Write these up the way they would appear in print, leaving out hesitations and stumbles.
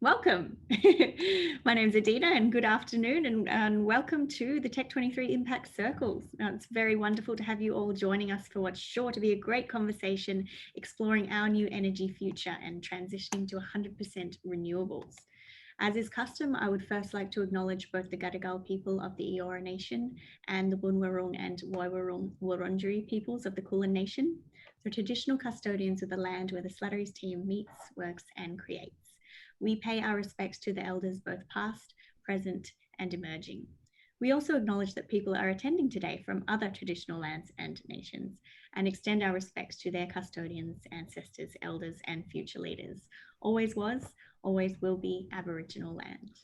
Welcome. My name's Adina and good afternoon and welcome to the Tech23 Impact Circles. Now, it's very wonderful to have you all joining us for what's sure to be a great conversation exploring our new energy future and transitioning to 100% renewables. As is custom, I would first like to acknowledge both the Gadigal people of the Eora Nation and the Bunwurrung and Woiwurrung Wurundjeri peoples of the Kulin Nation, the traditional custodians of the land where the Slattery's team meets, works and creates. We pay our respects to the elders, both past, present, and emerging. We also acknowledge that people are attending today from other traditional lands and nations and extend our respects to their custodians, ancestors, elders, and future leaders. Always was, always will be Aboriginal land.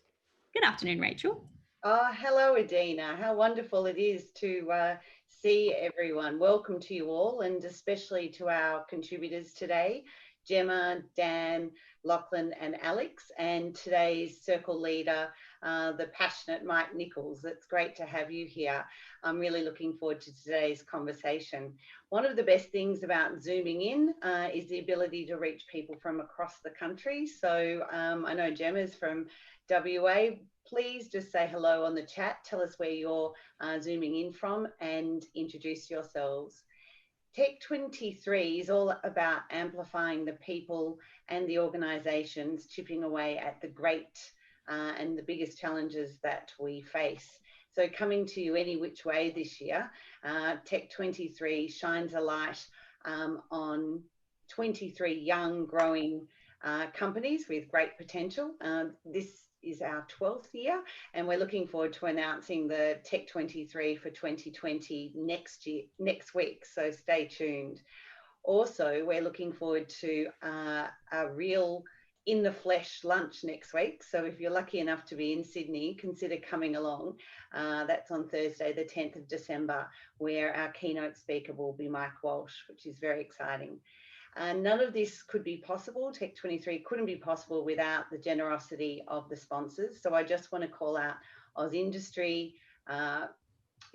Good afternoon, Rachel. Oh, hello, Adina. How wonderful it is to see everyone. Welcome to you all, and especially to our contributors today, Jemma, Dan, Lachlan and Alex, and today's circle leader, the passionate Mike Nicholls. It's great to have you here. I'm really looking forward to today's conversation. One of the best things about Zooming in is the ability to reach people from across the country. So I know Jemma's from WA. Please just say hello on the chat. Tell us where you're Zooming in from and introduce yourselves. Tech23 is all about amplifying the people and the organisations chipping away at the great and the biggest challenges that we face. So coming to you any which way this year, Tech23 shines a light on 23 young growing companies with great potential. This is our 12th year, and we're looking forward to announcing the Tech23 for 2020 next week, so stay tuned. Also, we're looking forward to a real in the flesh lunch next week, so if you're lucky enough to be in Sydney, consider coming along. That's on Thursday the 10th of December, where our keynote speaker will be Mike Walsh, which is very exciting. None of this could be possible. Tech23 couldn't be possible without the generosity of the sponsors. So I just want to call out Oz Industry,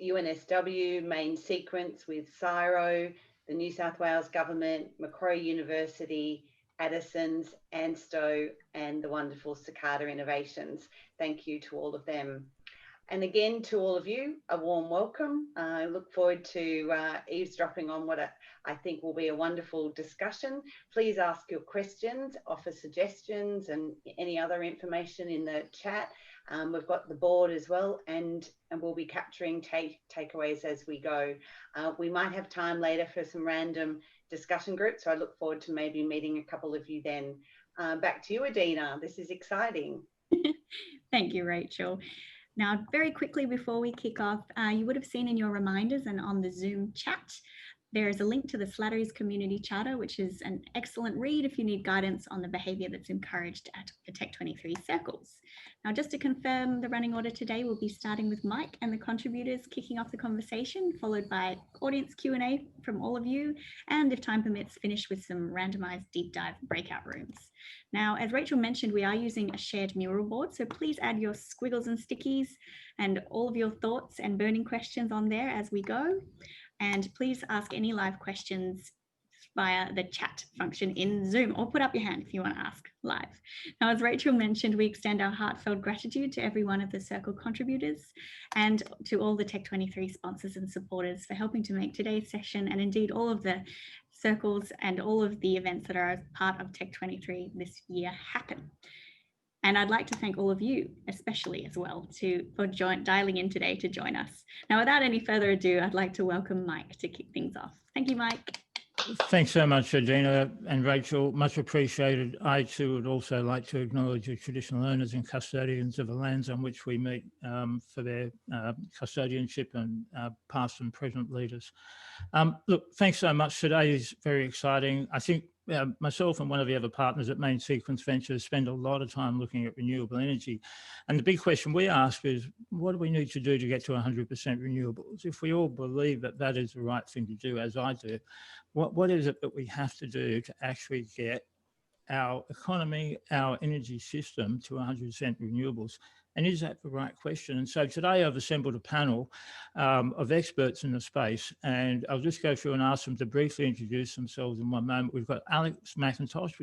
UNSW, Main Sequence with CSIRO, the New South Wales Government, Macquarie University, Addison's, ANSTO, and the wonderful Cicada Innovations. Thank you to all of them. And again, to all of you, a warm welcome. I look forward to eavesdropping on what I think will be a wonderful discussion. Please ask your questions, offer suggestions and any other information in the chat. We've got the board as well, and we'll be capturing takeaways as we go. We might have time later for some random discussion groups, so I look forward to maybe meeting a couple of you then. Back to you, Adina. This is exciting. Thank you, Rachel. Now, very quickly before we kick off, you would have seen in your reminders and on the Zoom chat, there is a link to the Slattery's Community Charter, which is an excellent read if you need guidance on the behaviour that's encouraged at the Tech23 circles. Now, just to confirm, the running order today will be starting with Mike and the contributors kicking off the conversation, followed by audience Q&A from all of you, and if time permits, finish with some randomised deep dive breakout rooms. Now, as Rachel mentioned, we are using a shared mural board, so please add your squiggles and stickies and all of your thoughts and burning questions on there as we go. And please ask any live questions via the chat function in Zoom, or put up your hand if you want to ask live. Now, as Rachel mentioned, we extend our heartfelt gratitude to every one of the Circle contributors and to all the Tech23 sponsors and supporters for helping to make today's session, and indeed all of the circles and all of the events that are a part of Tech23 this year, happen. And I'd like to thank all of you, especially as well, for dialing in today to join us. Now, without any further ado, I'd like to welcome Mike to kick things off. Thank you, Mike. Thanks so much, Adina and Rachel. Much appreciated. I too would also like to acknowledge the traditional owners and custodians of the lands on which we meet for their custodianship and past and present leaders. Look, thanks so much. Today is very exciting. I think myself and one of the other partners at Main Sequence Ventures spend a lot of time looking at renewable energy. And the big question we ask is, what do we need to do to get to 100% renewables? If we all believe that that is the right thing to do, as I do, what is it that we have to do to actually get our economy, our energy system to 100% renewables? And is that the right question? And so today I've assembled a panel of experts in the space, and I'll just go through and ask them to briefly introduce themselves in one moment. We've got Alex McIntosh,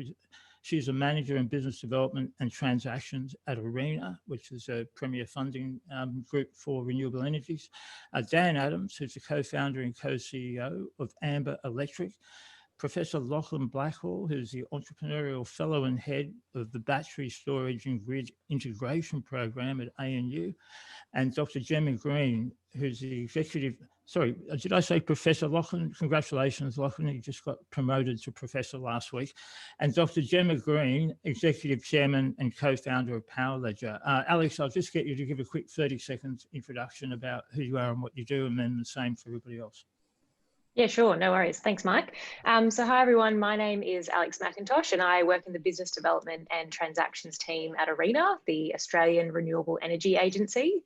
She's a manager in business development and transactions at ARENA, which is a premier funding group for renewable energies. Dan Adams, who's the co-founder and co-CEO of Amber Electric. Professor Lachlan Blackhall, who's the Entrepreneurial Fellow and Head of the Battery Storage and Grid Integration Program at ANU, and Dr. Jemma Green, who's the executive, sorry, did I say Professor Lachlan? Congratulations, Lachlan, you just got promoted to Professor last week. And Dr. Jemma Green, Executive Chairman and Co-founder of Power Ledger. Alex, I'll just get you to give a quick 30-second introduction about who you are and what you do, and then the same for everybody else. Yeah, sure. No worries. Thanks, Mike. So hi, everyone. My name is Alex McIntosh, and I work in the business development and transactions team at ARENA, the Australian Renewable Energy Agency.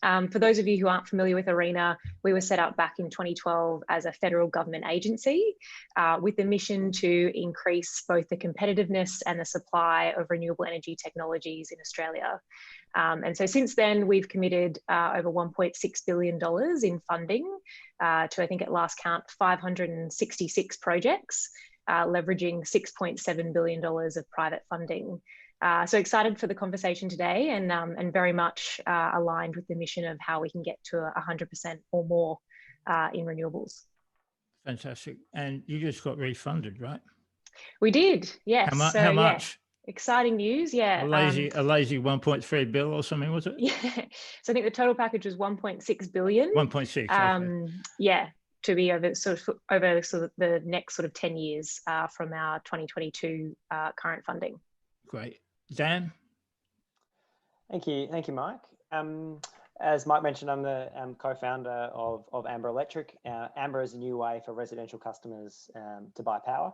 For those of you who aren't familiar with ARENA, we were set up back in 2012 as a federal government agency with the mission to increase both the competitiveness and the supply of renewable energy technologies in Australia. And so since then, we've committed over $1.6 billion in funding to, I think at last count, 566 projects, leveraging $6.7 billion of private funding. So excited for the conversation today, and very much aligned with the mission of how we can get to 100% or more in renewables. Fantastic. And you just got refunded, right? We did, yes. How much? Yeah, exciting news, yeah. A lazy 1.3 bill or something, was it? Yeah, so I think the total package was 1.6 billion. 1.6. Okay. Yeah, to be over the next sort of 10 years from our 2022 current funding. Great. Dan? Thank you, Mike. As Mike mentioned, I'm the co-founder of Amber Electric. Amber is a new way for residential customers to buy power,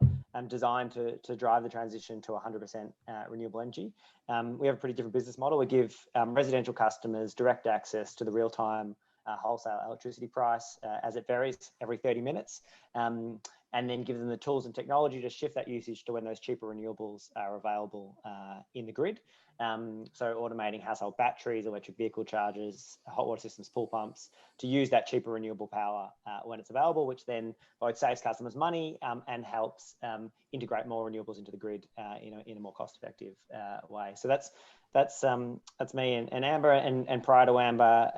designed to drive the transition to 100% renewable energy. We have a pretty different business model. We give residential customers direct access to the real-time wholesale electricity price as it varies every 30 minutes, and then give them the tools and technology to shift that usage to when those cheaper renewables are available in the grid. So automating household batteries, electric vehicle chargers, hot water systems, pool pumps, to use that cheaper renewable power when it's available, which then both saves customers money and helps integrate more renewables into the grid in a more cost-effective way. So that's me and Amber. And prior to Amber,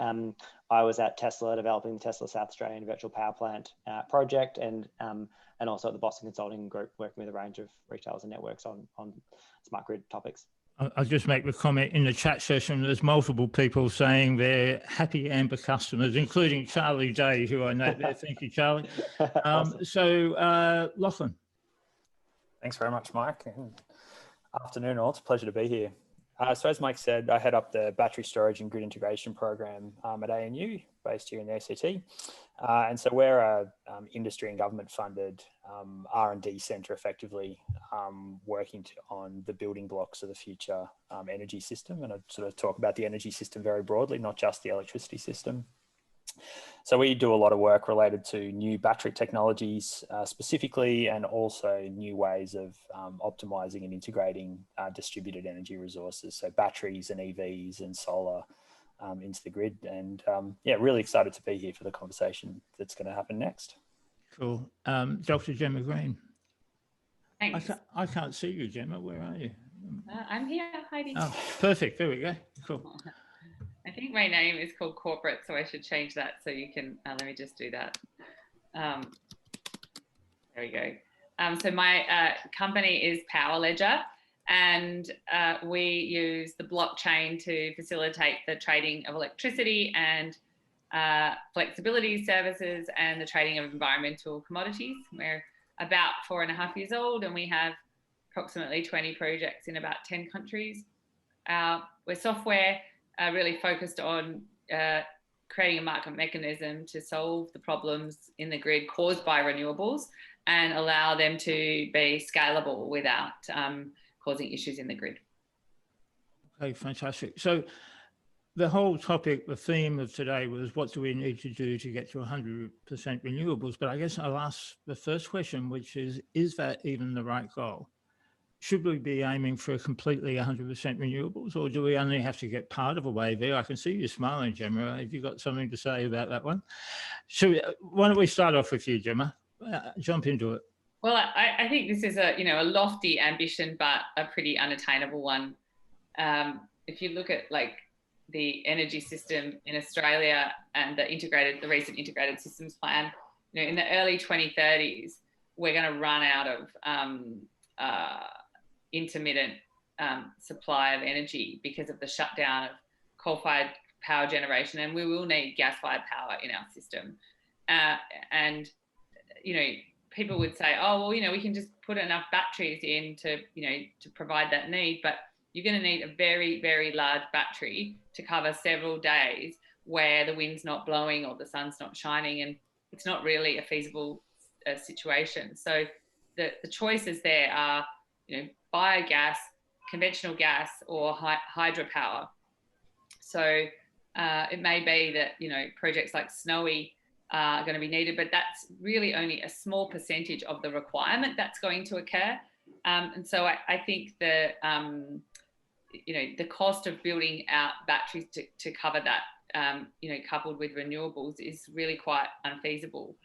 I was at Tesla developing the Tesla South Australian virtual power plant project, and also at the Boston Consulting Group, working with a range of retailers and networks on smart grid topics. I'll just make the comment in the chat session, there's multiple people saying they're happy Amber customers, including Charlie Day, who I know there. Thank you, Charlie. Awesome. So Lachlan. Thanks very much, Mike. And afternoon all, it's a pleasure to be here. So as Mike said, I head up the Battery Storage and Grid Integration Program at ANU, based here in the ACT. And so we're a industry and government funded R&D centre, effectively working on the building blocks of the future energy system. And I sort of talk about the energy system very broadly, not just the electricity system. So we do a lot of work related to new battery technologies specifically, and also new ways of optimizing and integrating distributed energy resources. So batteries and EVs and solar into the grid. And yeah, really excited to be here for the conversation that's going to happen next. Cool. Dr. Jemma Green. Thanks. I can't see you, Jemma. Where are you? I'm here, Heidi. Oh, perfect. There we go. Cool. I think my name is called corporate, so I should change that so you can, let me just do that. There we go. So my company is Power Ledger, and we use the blockchain to facilitate the trading of electricity and flexibility services and the trading of environmental commodities. We're about 4.5 years old, and we have approximately 20 projects in about 10 countries. We're software really focused on creating a market mechanism to solve the problems in the grid caused by renewables and allow them to be scalable without causing issues in the grid. Okay, fantastic. So the whole topic, the theme of today was what do we need to do to get to 100% renewables? But I guess I'll ask the first question, which is that even the right goal? Should we be aiming for completely 100% renewables, or do we only have to get part of a way there? I can see you smiling, Jemma. Have you got something to say about that one? Why don't we start off with you, Jemma? Jump into it. Well, I think this is a a lofty ambition, but a pretty unattainable one. If you look at like the energy system in Australia and the recent integrated systems plan, in the early 2030s, we're going to run out of intermittent supply of energy because of the shutdown of coal-fired power generation, and we will need gas-fired power in our system. And people would say, oh, well, we can just put enough batteries in to provide that need, but you're going to need a very, very large battery to cover several days where the wind's not blowing or the sun's not shining, and it's not really a feasible situation. So the choices there are, biogas, conventional gas, or hydropower. So it may be that, projects like Snowy are going to be needed, but that's really only a small percentage of the requirement that's going to occur. And so I think the cost of building out batteries to cover that, coupled with renewables, is really quite unfeasible.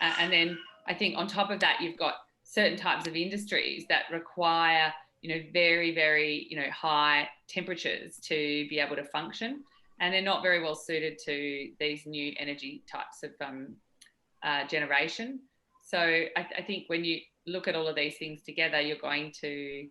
And then I think on top of that, you've got certain types of industries that require, very, very, high temperatures to be able to function. And they're not very well suited to these new energy types of generation. So I think when you look at all of these things together, you're going to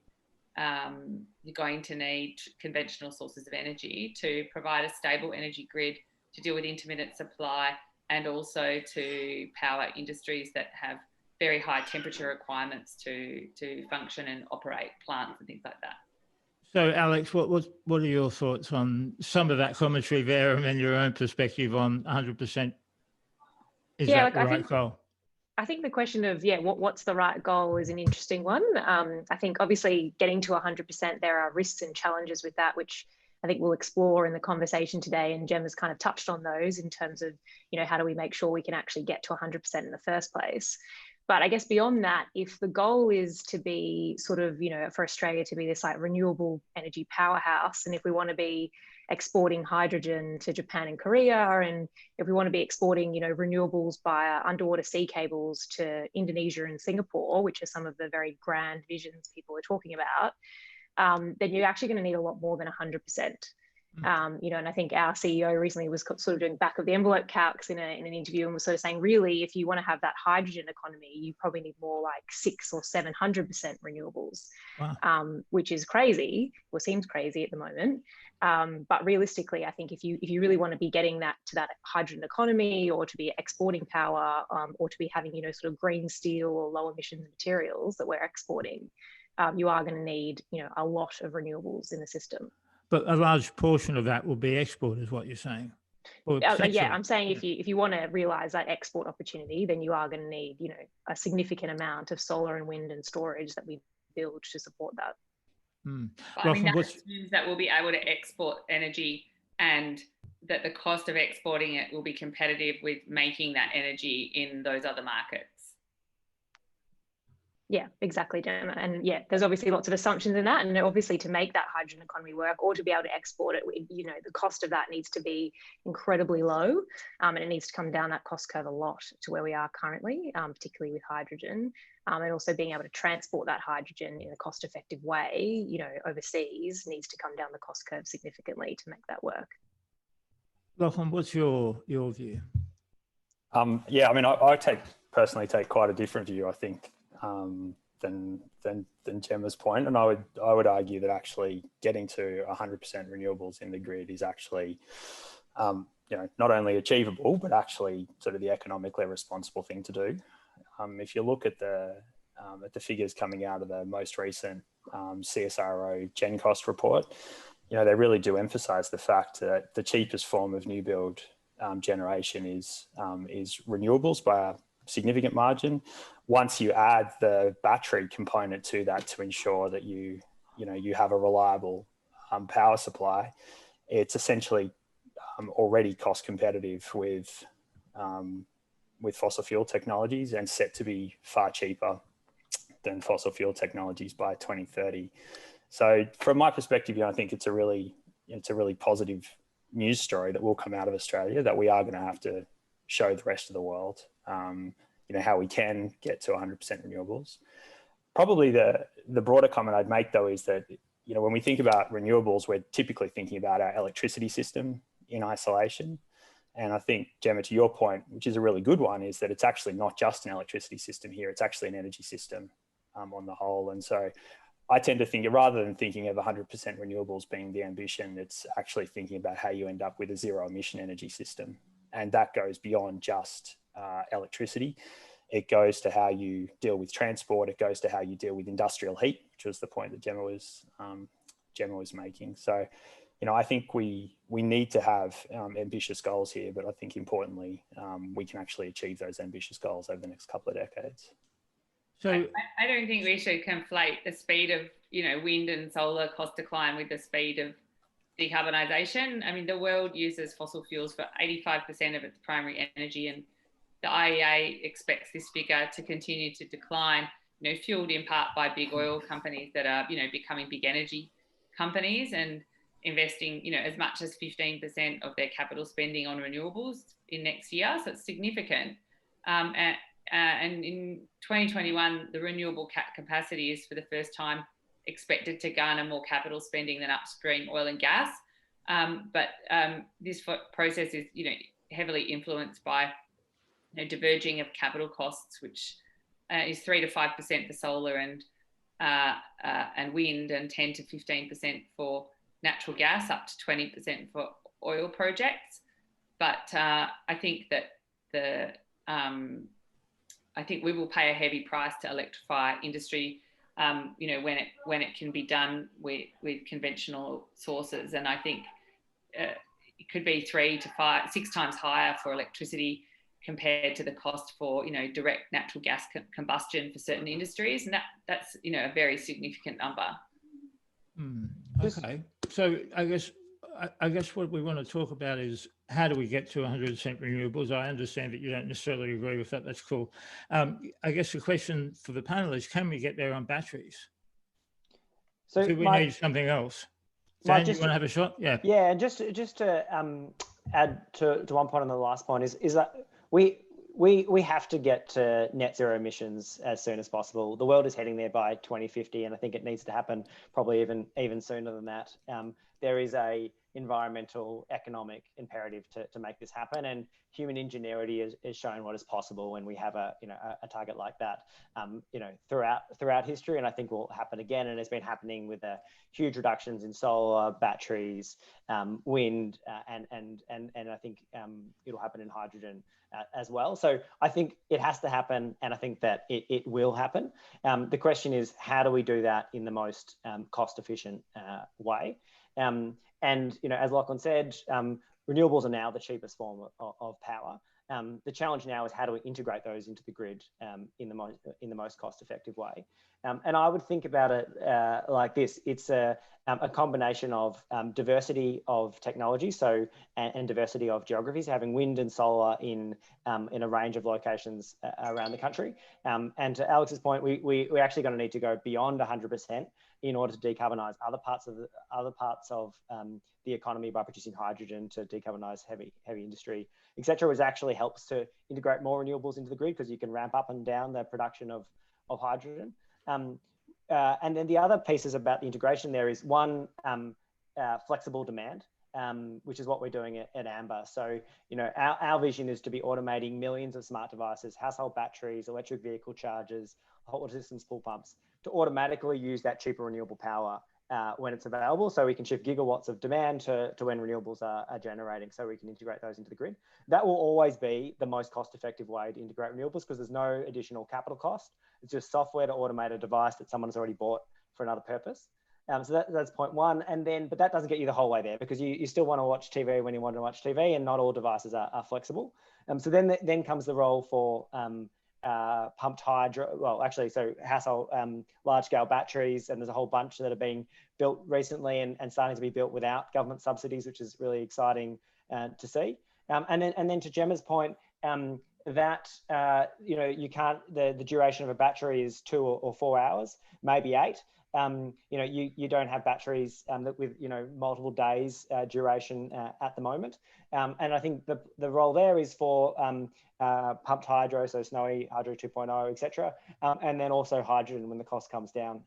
need conventional sources of energy to provide a stable energy grid to deal with intermittent supply, and also to power industries that have very high temperature requirements to function and operate plants and things like that. So, Alex, what are your thoughts on some of that commentary there, and then your own perspective on 100%? Is that the right goal? I think the question of, what's the right goal is an interesting one. I think obviously getting to 100%, there are risks and challenges with that, which I think we'll explore in the conversation today. And Jemma's kind of touched on those in terms of, how do we make sure we can actually get to 100% in the first place? But I guess beyond that, if the goal is to be sort of, for Australia to be this like renewable energy powerhouse, and if we want to be exporting hydrogen to Japan and Korea, and if we want to be exporting, renewables via underwater sea cables to Indonesia and Singapore, which are some of the very grand visions people are talking about, then you're actually going to need a lot more than 100%. And I think our CEO recently was sort of doing back of the envelope calcs in an interview, and was sort of saying, really, if you want to have that hydrogen economy, you probably need more like 600 or 700% renewables. Wow. Which is crazy, or seems crazy at the moment. But realistically, I think if you really want to be getting that to that hydrogen economy, or to be exporting power, or to be having, sort of green steel or low emissions materials that we're exporting, you are going to need, a lot of renewables in the system. But a large portion of that will be export, is what you're saying? I'm saying if you want to realize that export opportunity, then you are going to need, a significant amount of solar and wind and storage that we build to support that. I mean, that assumes that we'll be able to export energy, and that the cost of exporting it will be competitive with making that energy in those other markets. Yeah, exactly, Jemma. And there's obviously lots of assumptions in that. And obviously to make that hydrogen economy work, or to be able to export it, the cost of that needs to be incredibly low. And it needs to come down that cost curve a lot to where we are currently, particularly with hydrogen. And also being able to transport that hydrogen in a cost-effective way, overseas, needs to come down the cost curve significantly to make that work. Lachlan, what's your view? I personally take quite a different view, I think, than Gemma's point, and I would argue that actually getting to 100% renewables in the grid is actually, not only achievable, but actually sort of the economically responsible thing to do. If you look at the figures coming out of the most recent CSIRO Gen Cost report, they really do emphasise the fact that the cheapest form of new build generation is renewables by a significant margin. Once you add the battery component to that to ensure that you have a reliable power supply, it's essentially already cost competitive with fossil fuel technologies, and set to be far cheaper than fossil fuel technologies by 2030. So from my perspective, I think it's a really positive news story that will come out of Australia, that we are going to have to show the rest of the world. how we can get to 100% renewables. Probably the broader comment I'd make though is that, when we think about renewables, we're typically thinking about our electricity system in isolation. And I think, Jemma, to your point, which is a really good one, is that it's actually not just an electricity system here, it's actually an energy system on the whole. And so I tend to think, rather than thinking of 100% renewables being the ambition, it's actually thinking about how you end up with a zero emission energy system. And that goes beyond just electricity. It goes to how you deal with transport. It goes to how you deal with industrial heat, which was the point that Jemma was making. So, I think we need to have ambitious goals here, but I think importantly, we can actually achieve those ambitious goals over the next couple of decades. So I don't think we should conflate the speed of, wind and solar cost decline with the speed of decarbonisation. I mean, the world uses fossil fuels for 85% of its primary energy, and the IEA expects this figure to continue to decline, fueled in part by big oil companies that are, becoming big energy companies and investing, as much as 15% of their capital spending on renewables in next year. So it's significant. And in 2021, the renewable capacity is for the first time expected to garner more capital spending than upstream oil and gas. But this process is, heavily influenced by diverging of capital costs, which is 3 to 5% for solar and wind, and 10 to 15% for natural gas, up to 20% for oil projects. But I think that I think we will pay a heavy price to electrify industry, when it can be done with conventional sources. And I think it could be 3 to 6 times higher for electricity compared to the cost for, direct natural gas combustion for certain industries. And that's, a very significant number. Okay. So I guess what we want to talk about is, how do we get to 100% renewables? I understand that you don't necessarily agree with that. That's cool. I guess the question for the panel is, can we get there on batteries? So do we need something else? Dan, you want to have a shot? Yeah. Yeah, and just to add to one point on the last point is that we have to get to net zero emissions as soon as possible. The world is heading there by 2050, and I think it needs to happen probably even sooner than that. There is a environmental, economic imperative to make this happen, and human ingenuity is showing what is possible when we have a target like that, throughout history, and I think will happen again. And it's been happening with huge reductions in solar, batteries, wind, and I think it'll happen in hydrogen as well. So I think it has to happen, and I think that it will happen. The question is, how do we do that in the most cost-efficient way? And as Lachlan said, renewables are now the cheapest form of power. The challenge now is, how do we integrate those into the grid in the most cost-effective way? And I would think about it like this: it's a combination of diversity of technology, and diversity of geographies, having wind and solar in a range of locations around the country. And to Alex's point, we're actually going to need to go beyond 100% in order to decarbonise other parts of the economy by producing hydrogen to decarbonise heavy industry, etc., which actually helps to integrate more renewables into the grid, because you can ramp up and down the production of hydrogen. And then the other pieces about the integration there is, one, flexible demand, which is what we're doing at Amber. So, our vision is to be automating millions of smart devices, household batteries, electric vehicle chargers, hot water systems, pool pumps, to automatically use that cheaper renewable power when it's available, so we can shift gigawatts of demand to when renewables are generating, so we can integrate those into the grid. That will always be the most cost-effective way to integrate renewables, because there's no additional capital cost. It's just software to automate a device that someone has already bought for another purpose. So that's point one. And then, but that doesn't get you the whole way there, because you still want to watch TV when you want to watch TV, and not all devices are flexible. So then comes the role for pumped hydro, so household large-scale batteries, and there's a whole bunch that are being built recently and starting to be built without government subsidies, which is really exciting to see. And then to Gemma's point, that you can't, the duration of a battery is 2 or 4 hours, maybe 8. you don't have batteries with multiple days duration at the moment. And I think the role there is for pumped hydro, so snowy hydro 2.0, etc., and then also hydrogen when the cost comes down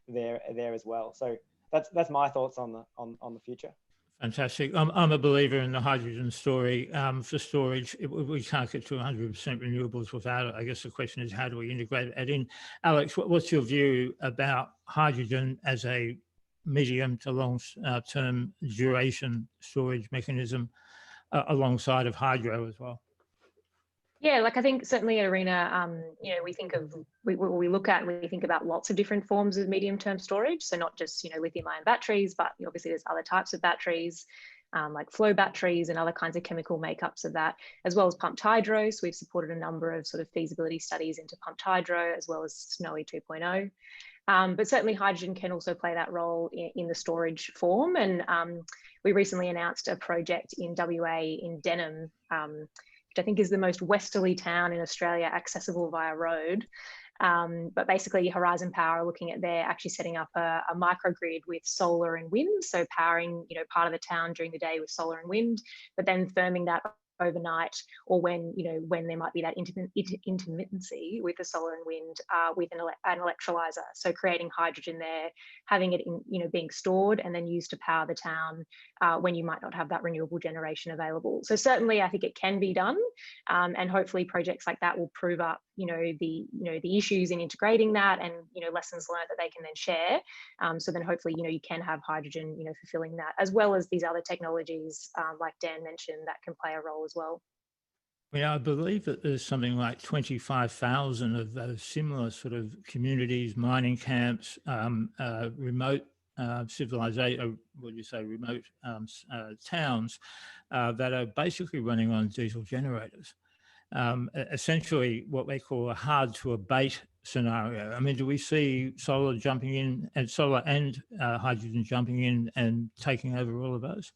there as well. So that's my thoughts on the future. Fantastic. I'm a believer in the hydrogen story. For storage, we can't get to 100% renewables without it. I guess the question is, how do we integrate it in? Alex, what's your view about hydrogen as a medium to long-term duration storage mechanism alongside of hydro as well? Yeah, like I think certainly at Arena, we think we think about lots of different forms of medium-term storage. So not just, lithium-ion batteries, but obviously there's other types of batteries, like flow batteries and other kinds of chemical makeups of that, as well as pumped hydro. So we've supported a number of sort of feasibility studies into pumped hydro, as well as snowy 2.0. But certainly hydrogen can also play that role in the storage form. And we recently announced a project in WA in Denham, which I think is the most westerly town in Australia accessible via road. But basically Horizon Power are looking at they're actually setting up a microgrid with solar and wind. So powering, part of the town during the day with solar and wind, but then firming that overnight, or when there might be that intermittency with the solar and wind with an electrolyzer. So creating hydrogen there, having it in, being stored and then used to power the town when you might not have that renewable generation available. So certainly I think it can be done, and hopefully projects like that will prove up the issues in integrating that, and lessons learned that they can then share. So then hopefully you can have hydrogen fulfilling that, as well as these other technologies like Dan mentioned that can play a role as well. I believe that there's something like 25,000 of those similar sort of communities, mining camps, remote civilization, remote towns that are basically running on diesel generators. Essentially what they call a hard to abate scenario. I mean, do we see solar jumping in, and solar and hydrogen jumping in and taking over all of those?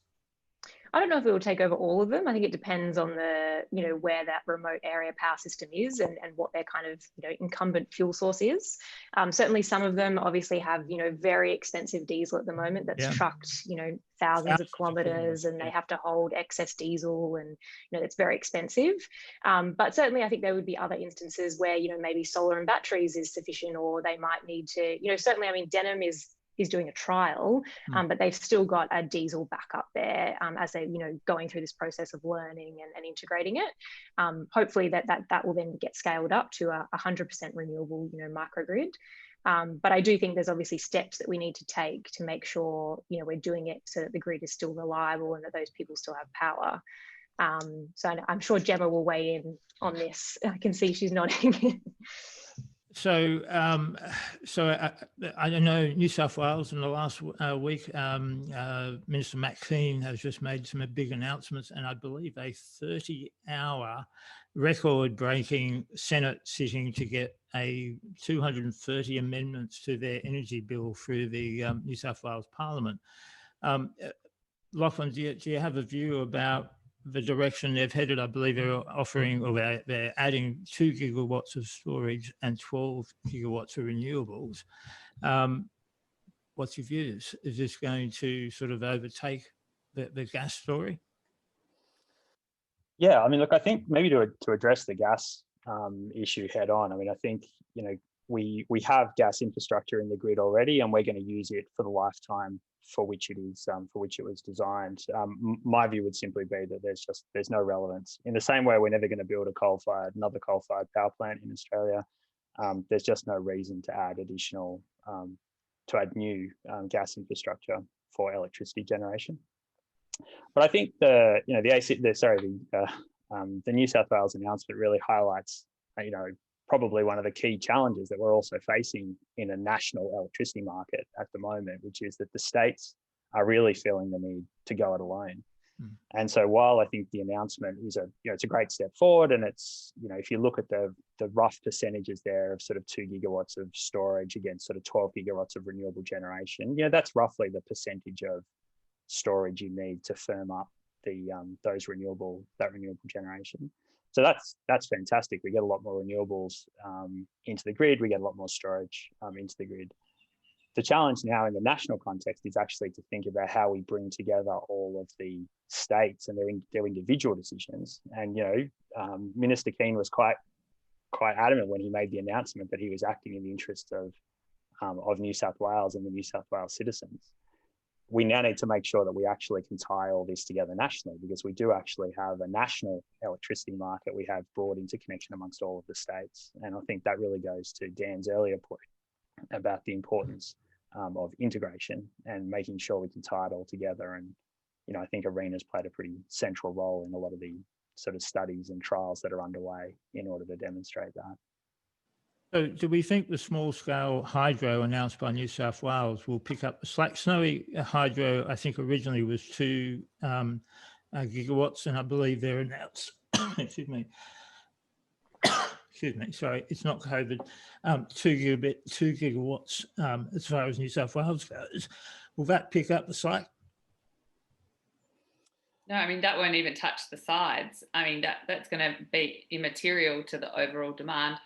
I don't know if it will take over all of them. I think it depends on the, where that remote area power system is and what their kind of, incumbent fuel source is. Certainly some of them obviously have, very expensive diesel at the moment that's trucked, thousands of kilometers, and they have to hold excess diesel, and, it's very expensive. But certainly I think there would be other instances where, maybe solar and batteries is sufficient, or they might need to, certainly, I mean, Denham is doing a trial, but they've still got a diesel backup there as they, going through this process of learning and integrating it. Hopefully that will then get scaled up to a 100% renewable, microgrid. But I do think there's obviously steps that we need to take to make sure, we're doing it so that the grid is still reliable and that those people still have power. So I'm sure Jemma will weigh in on this. I can see she's nodding. So, I know New South Wales in the last week, Minister McKean has just made some big announcements, and I believe a 30-hour record-breaking Senate sitting to get a 230 amendments to their energy bill through the New South Wales Parliament. Lachlan, do you have a view about the direction they've headed? I believe they're offering, or they're adding 2 gigawatts of storage and 12 gigawatts of renewables. What's your views? Is this going to sort of overtake the gas story? Yeah, I mean, look, I think maybe to address the gas issue head on, I mean, I think, we have gas infrastructure in the grid already, and we're going to use it for the lifetime for which it is, for which it was designed. My view would simply be that there's no relevance. In the same way, we're never going to build another coal-fired power plant in Australia. There's just no reason to add new gas infrastructure for electricity generation. But I think the New South Wales announcement really highlights, probably one of the key challenges that we're also facing in a national electricity market at the moment, which is that the states are really feeling the need to go it alone. And so while I think the announcement is it's a great step forward, and it's, if you look at the rough percentages there of sort of 2 gigawatts of storage against sort of 12 gigawatts of renewable generation, that's roughly the percentage of storage you need to firm up that renewable generation. So that's fantastic. We get a lot more renewables into the grid. We get a lot more storage into the grid. The challenge now in the national context is actually to think about how we bring together all of the states and their individual decisions. And, Minister Keane was quite adamant when he made the announcement that he was acting in the interest of New South Wales and the New South Wales citizens. We now need to make sure that we actually can tie all this together nationally, because we do actually have a national electricity market. We have broad interconnection amongst all of the states. And I think that really goes to Dan's earlier point about the importance of integration and making sure we can tie it all together. And, I think ARENA's played a pretty central role in a lot of the sort of studies and trials that are underway in order to demonstrate that. So do we think the small-scale hydro announced by New South Wales will pick up the slack? Snowy hydro, I think, originally was 2 gigawatts, and I believe they're announced, excuse me, sorry, it's not COVID, 2 gigawatts as far as New South Wales goes. Will that pick up the slack? No, I mean, that won't even touch the sides. I mean, that's going to be immaterial to the overall demand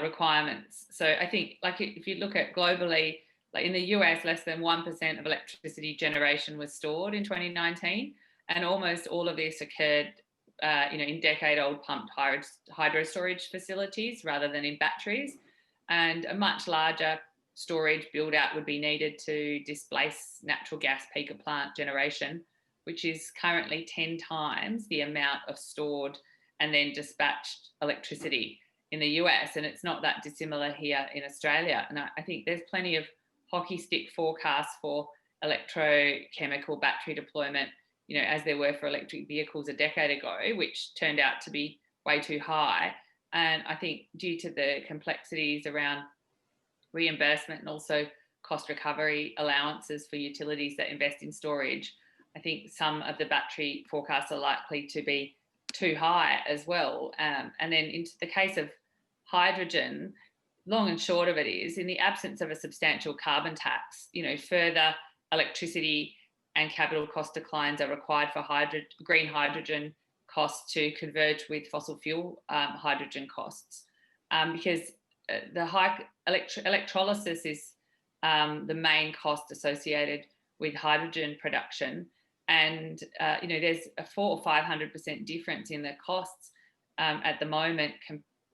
requirements. So I think, like, if you look at globally, like in the US, less than 1% of electricity generation was stored in 2019, and almost all of this occurred in decade-old pumped hydro storage facilities rather than in batteries. And a much larger storage build-out would be needed to displace natural gas peaker plant generation, which is currently 10 times the amount of stored and then dispatched electricity in the US. And it's not that dissimilar here in Australia. And I think there's plenty of hockey stick forecasts for electrochemical battery deployment, as there were for electric vehicles a decade ago, which turned out to be way too high. And I think due to the complexities around reimbursement and also cost recovery allowances for utilities that invest in storage, I think some of the battery forecasts are likely to be too high as well. And then into the case of hydrogen, long and short of it is, in the absence of a substantial carbon tax, further electricity and capital cost declines are required for green hydrogen costs to converge with fossil fuel hydrogen costs, because the high electrolysis is the main cost associated with hydrogen production. And, there's a 400% or 500% difference in the costs at the moment.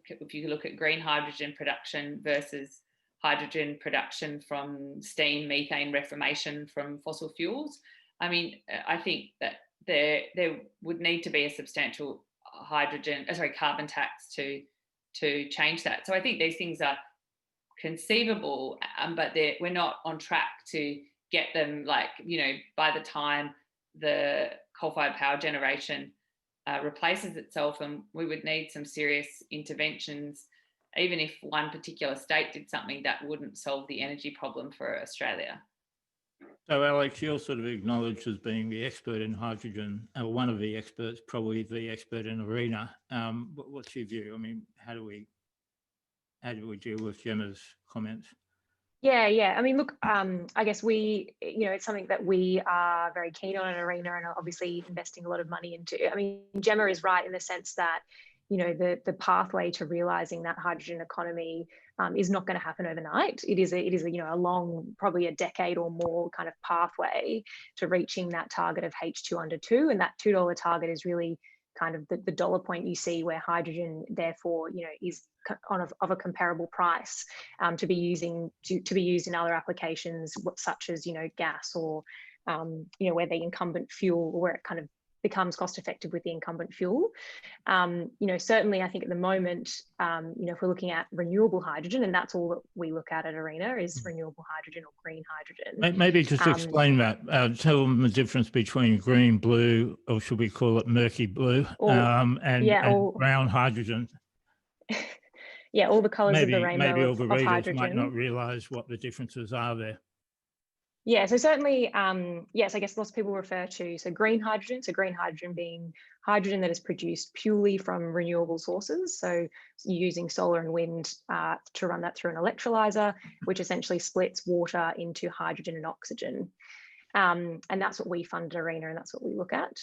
If you look at green hydrogen production versus hydrogen production from steam, methane reformation from fossil fuels. I mean, I think that there would need to be a substantial carbon tax to change that. So I think these things are conceivable, but we're not on track to get them, by the time the coal-fired power generation replaces itself, and we would need some serious interventions. Even if one particular state did something, that wouldn't solve the energy problem for Australia. So Alex, you're sort of acknowledged as being the expert in hydrogen, or one of the experts, probably the expert in ARENA. What's your view? I mean, how do we deal with Jemma's comments? Yeah. I mean, look, I guess it's something that we are very keen on in ARENA and are obviously investing a lot of money into. I mean, Jemma is right in the sense that, the pathway to realizing that hydrogen economy is not going to happen overnight. It is a long, probably a decade or more kind of pathway to reaching that target of H2 under 2. And that $2 target is really kind of the dollar point you see where hydrogen, therefore, is of a comparable price to be used in other applications, such as gas or where the incumbent fuel, or where it kind of becomes cost effective with the incumbent fuel. Certainly I think at the moment, if we're looking at renewable hydrogen, and that's all that we look at ARENA is renewable hydrogen or green hydrogen. Maybe just explain that. Tell them the difference between green, blue, or should we call it murky blue, and brown hydrogen. Yeah, all the colours of the rainbow. Maybe all the readers hydrogen might not realise what the differences are there. Yeah, so certainly, yes, I guess lots of people refer to green hydrogen. So green hydrogen being hydrogen that is produced purely from renewable sources. So using solar and wind to run that through an electrolyzer, which essentially splits water into hydrogen and oxygen. And that's what we fund at ARENA, and that's what we look at.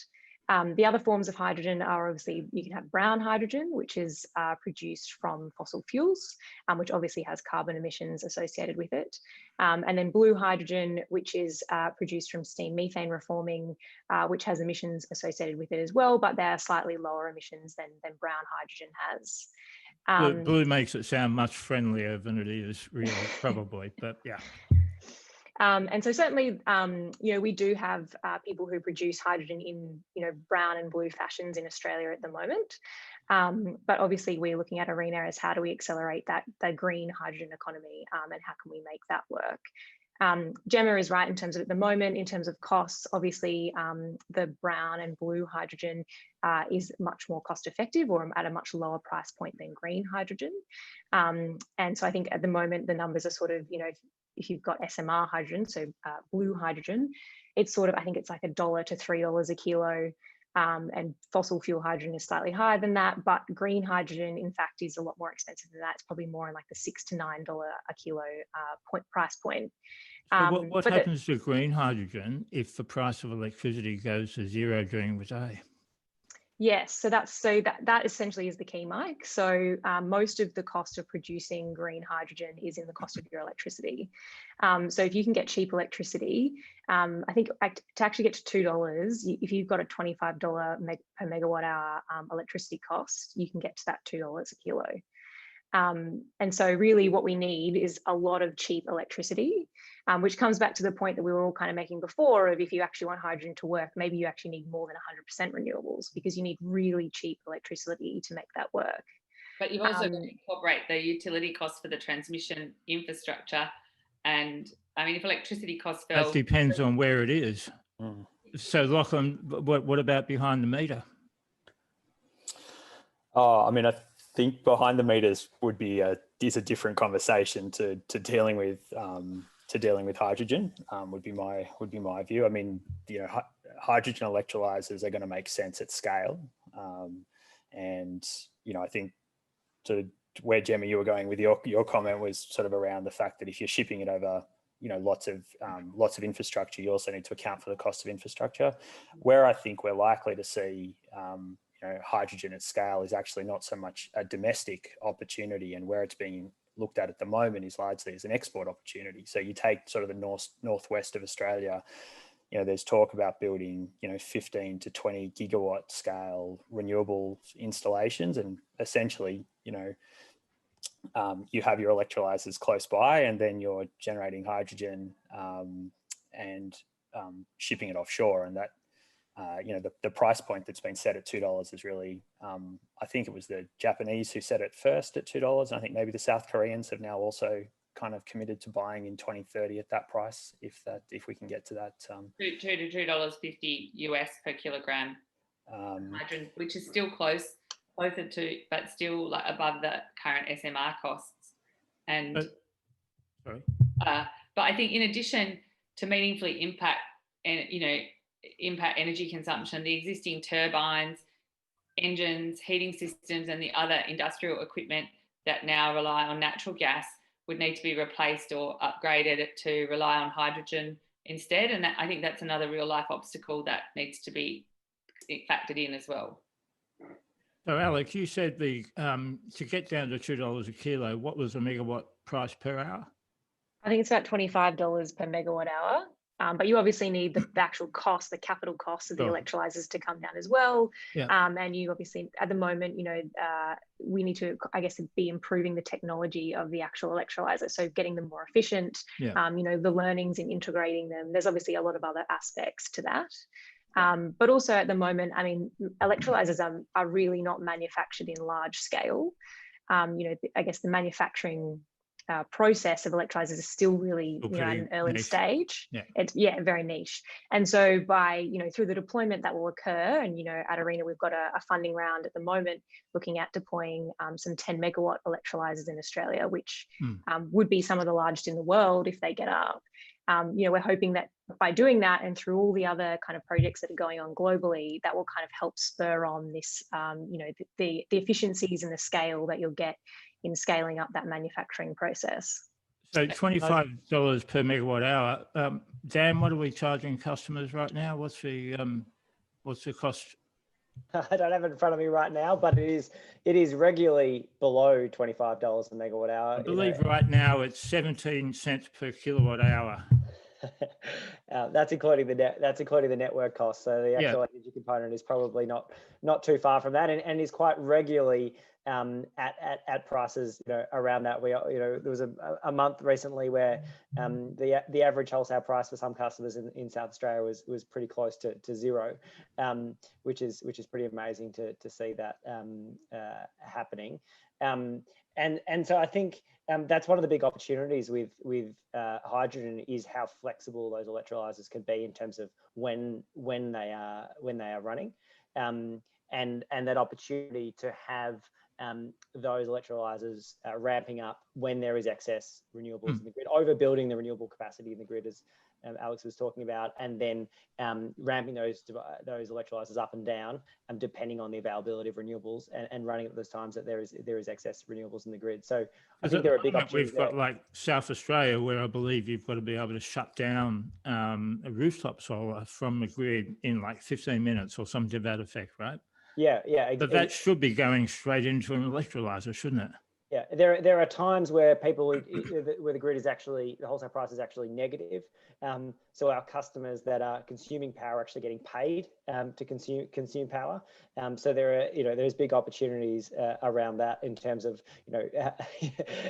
The other forms of hydrogen are obviously, you can have brown hydrogen, which is produced from fossil fuels, which obviously has carbon emissions associated with it. And then blue hydrogen, which is produced from steam methane reforming, which has emissions associated with it as well, but they're slightly lower emissions than brown hydrogen has. Blue makes it sound much friendlier than it is really, probably, but yeah. And so certainly, we do have people who produce hydrogen in, brown and blue fashions in Australia at the moment. But obviously we're looking at ARENA as how do we accelerate the green hydrogen economy, and how can we make that work? Jemma is right in terms of at the moment, in terms of costs, obviously the brown and blue hydrogen is much more cost effective or at a much lower price point than green hydrogen. And so I think at the moment, the numbers are sort of, if you've got SMR hydrogen, so blue hydrogen, it's sort of, I think it's like $1 to $3 a kilo. And fossil fuel hydrogen is slightly higher than that, but green hydrogen, in fact, is a lot more expensive than that. It's probably more in like the $6 to $9 a kilo price point. So what happens to green hydrogen if the price of electricity goes to zero during the day? Yes, so that essentially is the key, Mike. So most of the cost of producing green hydrogen is in the cost of your electricity. So if you can get cheap electricity, I think to actually get to $2, if you've got a $25 per megawatt hour electricity cost, you can get to that $2 a kilo. And so really what we need is a lot of cheap electricity, which comes back to the point that we were all kind of making before of if you actually want hydrogen to work, maybe you actually need more than 100% renewables because you need really cheap electricity to make that work. But you've also got to incorporate the utility costs for the transmission infrastructure. And I mean, if electricity costs fell... That depends on where it is. So Lachlan, what about behind the meter? Oh, I mean, I think behind the meters would be is a different conversation to dealing with hydrogen. Would be my view. I mean, hydrogen electrolyzers are going to make sense at scale, and I think to where Jemma you were going with your comment was sort of around the fact that if you're shipping it over lots of infrastructure, you also need to account for the cost of infrastructure. Where I think we're likely to see hydrogen at scale is actually not so much a domestic opportunity, and where it's being looked at the moment is largely as an export opportunity. So you take sort of the northwest of Australia, there's talk about building 15 to 20 gigawatt scale renewable installations, and essentially you have your electrolyzers close by, and then you're generating hydrogen and shipping it offshore, and that the price point that's been set at $2 is really, I think it was the Japanese who set it first at $2. And I think maybe the South Koreans have now also kind of committed to buying in 2030 at that price, if we can get to that. $2 to $2.50 US per kilogram hydrogen, which is still closer to, but still like above the current SMR costs. And sorry. But I think in addition to meaningfully impact energy consumption, the existing turbines, engines, heating systems, and the other industrial equipment that now rely on natural gas would need to be replaced or upgraded to rely on hydrogen instead. And I think that's another real life obstacle that needs to be factored in as well. So Alex, you said to get down to $2 a kilo, what was the megawatt price per hour? I think it's about $25 per megawatt hour. But you obviously need the actual cost, the capital cost of the electrolyzers to come down as well. Yeah. And you obviously, at the moment, we need to, I guess, be improving the technology of the actual electrolyzer. So getting them more efficient, the learnings in integrating them. There's obviously a lot of other aspects to that. But also at the moment, I mean, electrolyzers are really not manufactured in large scale. I guess the manufacturing process of electrolyzers is still really at an early stage. It's very niche. And so by through the deployment that will occur, and at ARENA we've got a funding round at the moment looking at deploying some 10 megawatt electrolyzers in Australia, which would be some of the largest in the world if they get up. We're hoping that by doing that and through all the other kind of projects that are going on globally, that will kind of help spur on this the efficiencies and the scale that you'll get in scaling up that manufacturing process. So $25 per megawatt hour. Dan, what are we charging customers right now? What's the cost I don't have it in front of me right now, but it is regularly below $25 a megawatt hour. I believe right now it's 17 cents per kilowatt hour. That's including the network cost. So the actual energy component is probably not too far from that, and is quite regularly at prices around that. There was a month recently where the average wholesale price for some customers in South Australia was pretty close to zero, which is pretty amazing to see that happening. And so I think that's one of the big opportunities with hydrogen is how flexible those electrolyzers can be in terms of when they are running, and that opportunity to have those electrolyzers ramping up when there is excess renewables in the grid, overbuilding the renewable capacity in the grid, as Alex was talking about, and then ramping those electrolyzers up and down, depending on the availability of renewables, and running at those times that there is excess renewables in the grid. So I think there are big opportunities. We've got like South Australia, where I believe you've got to be able to shut down a rooftop solar from the grid in like 15 minutes or something to that effect, right? Yeah. But that should be going straight into an electrolyzer, shouldn't it? Yeah, there are times where where the grid is the wholesale price is actually negative. So our customers that are consuming power are actually getting paid to consume power. So there's big opportunities around that in terms of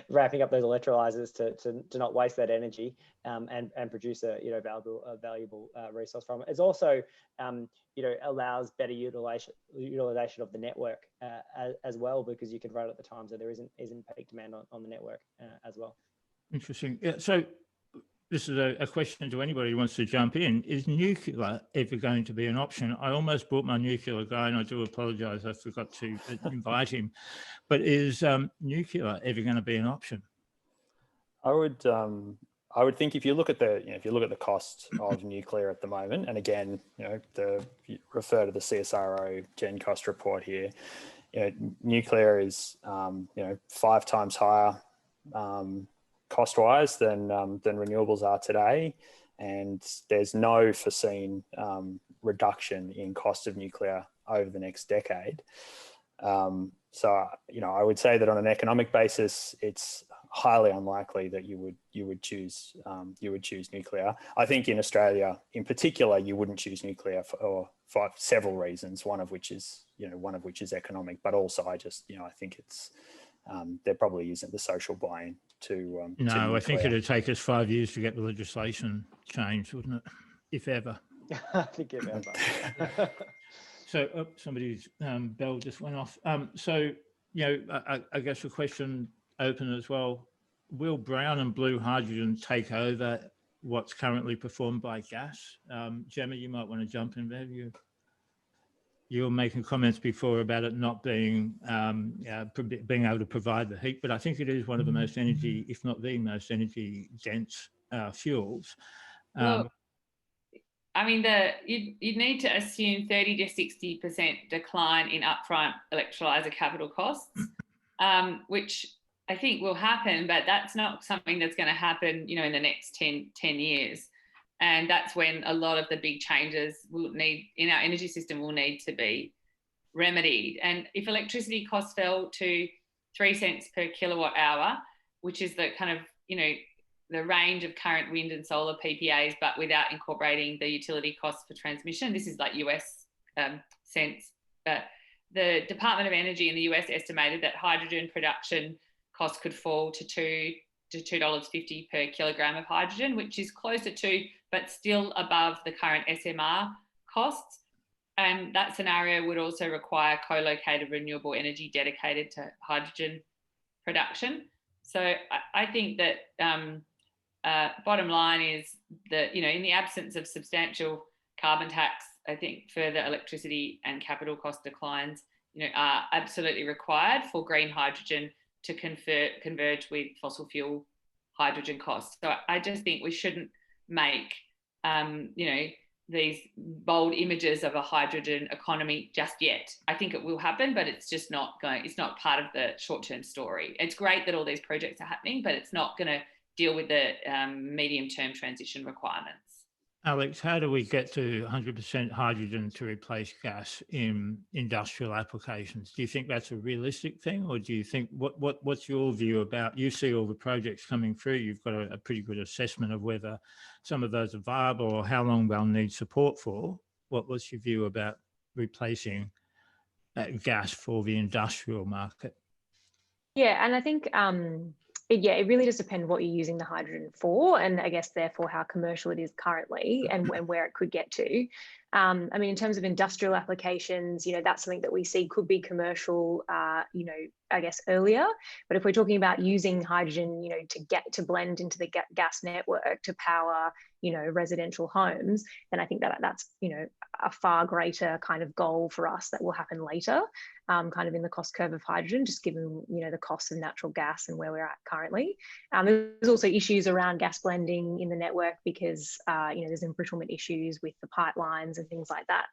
ramping up those electrolyzers to not waste that energy and produce a valuable resource from it. It's also allows better utilization of the network as well, because you can run at the times that there isn't peak demand on the network as well. Interesting. Yeah, so this is a question to anybody who wants to jump in. Is nuclear ever going to be an option? I almost brought my nuclear guy, and I do apologise, I forgot to invite him. But is nuclear ever going to be an option? I would think if you look at the cost of nuclear at the moment, and again, you refer to the CSIRO Gen Cost report here, nuclear is 5 times higher cost-wise than renewables are today, and there's no foreseen reduction in cost of nuclear over the next decade. So I would say that on an economic basis, it's highly unlikely that you would choose nuclear. I think in Australia, in particular, you wouldn't choose nuclear for several reasons. One of which is economic, but also I think it's there probably isn't the social buy-in to. No, I think it'd take us 5 years to get the legislation changed, wouldn't it? If ever. I think if ever. So somebody's bell just went off. So I guess the question open as well: will brown and blue hydrogen take over what's currently performed by gas? Jemma, you might want to jump in there. You were making comments before about it not being able to provide the heat, but I think it is one of the most energy, if not the most energy dense fuels. Well, I mean, you'd need to assume 30 to 60% decline in upfront electrolyzer capital costs, which I think will happen, but that's not something that's going to happen, in the next 10 years. And that's when a lot of the big changes in our energy system will need to be remedied. And if electricity costs fell to 3 cents per kilowatt hour, which is the kind of, the range of current wind and solar PPAs, but without incorporating the utility costs for transmission, this is like US cents. But the Department of Energy in the US estimated that hydrogen production costs could fall to $2.50 per kilogram of hydrogen, which is closer to, but still above the current SMR costs. And that scenario would also require co-located renewable energy dedicated to hydrogen production. So I think that bottom line is that, in the absence of substantial carbon tax, I think further electricity and capital cost declines, are absolutely required for green hydrogen to converge with fossil fuel hydrogen costs. So I just think we shouldn't make, these bold images of a hydrogen economy just yet. I think it will happen, but it's just it's not part of the short-term story. It's great that all these projects are happening, but it's not going to deal with the medium-term transition requirements. Alex, how do we get to 100% hydrogen to replace gas in industrial applications? Do you think that's a realistic thing, or do you think what's your view about? You see all the projects coming through. You've got a pretty good assessment of whether some of those are viable or how long they'll need support for. What's your view about replacing gas for the industrial market? Yeah, and I think it really does depend what you're using the hydrogen for, and I guess therefore how commercial it is currently and where it could get to. I mean, in terms of industrial applications, that's something that we see could be commercial, I guess earlier. But if we're talking about using hydrogen, to blend into the gas network to power, residential homes, then I think that's, a far greater kind of goal for us that will happen later, kind of in the cost curve of hydrogen, just given, the cost of natural gas and where we're at currently. There's also issues around gas blending in the network because, there's embrittlement issues with the pipelines and things like that.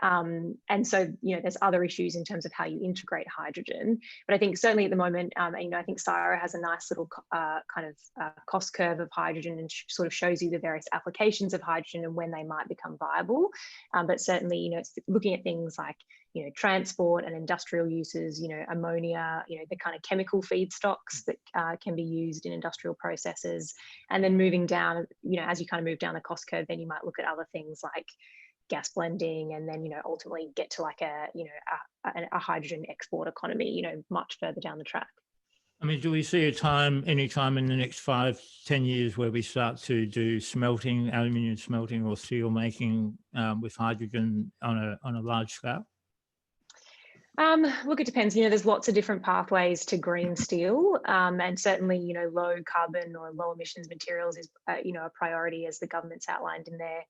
And so, there's other issues in terms of how you integrate hydrogen. But I think certainly at the moment, I think CSIRO has a nice little cost curve of hydrogen and sort of shows you the various applications of hydrogen and when they might become viable. But certainly, it's looking at things like, transport and industrial uses, ammonia, the kind of chemical feedstocks that can be used in industrial processes. And then moving down, as you kind of move down the cost curve, then you might look at other things like gas blending, and then ultimately get to like a hydrogen export economy much further down the track. I mean, do we see any time in the next 5-10 years where we start to do smelting, aluminium smelting or steel making with hydrogen on a large scale? Look, it depends. There's lots of different pathways to green steel, and certainly, low carbon or low emissions materials is, a priority, as the government's outlined in their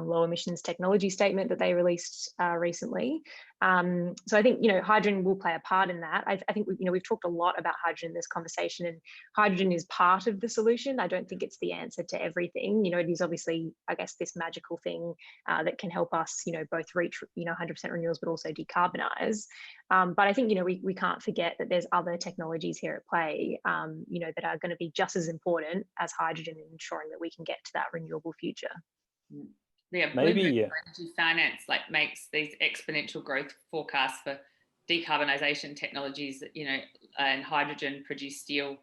low emissions technology statement that they released recently. So I think, hydrogen will play a part in that. I think, we've talked a lot about hydrogen in this conversation, and hydrogen is part of the solution. I don't think it's the answer to everything. It is obviously, I guess, this magical thing that can help us, both reach, 100% renewables, but also decarbonize. But I think, we can't forget that there's other technologies here at play, that are going to be just as important as hydrogen in ensuring that we can get to that renewable future. Yeah, maybe Energy Finance makes these exponential growth forecasts for decarbonisation technologies, and hydrogen produced steel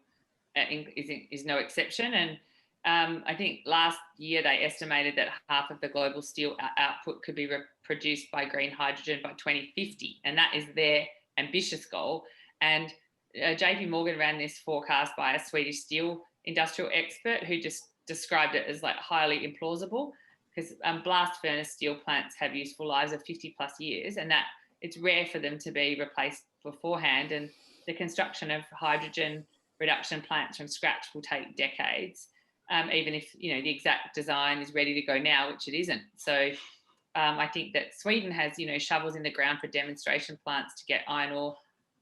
is no exception. And I think last year they estimated that half of the global steel output could be produced by green hydrogen by 2050, and that is their ambitious goal. And JP Morgan ran this forecast by a Swedish steel industrial expert who just described it as highly implausible, because blast furnace steel plants have useful lives of 50 plus years, and that it's rare for them to be replaced beforehand. And the construction of hydrogen reduction plants from scratch will take decades, even if the exact design is ready to go now, which it isn't. So I think that Sweden has shovels in the ground for demonstration plants to get iron ore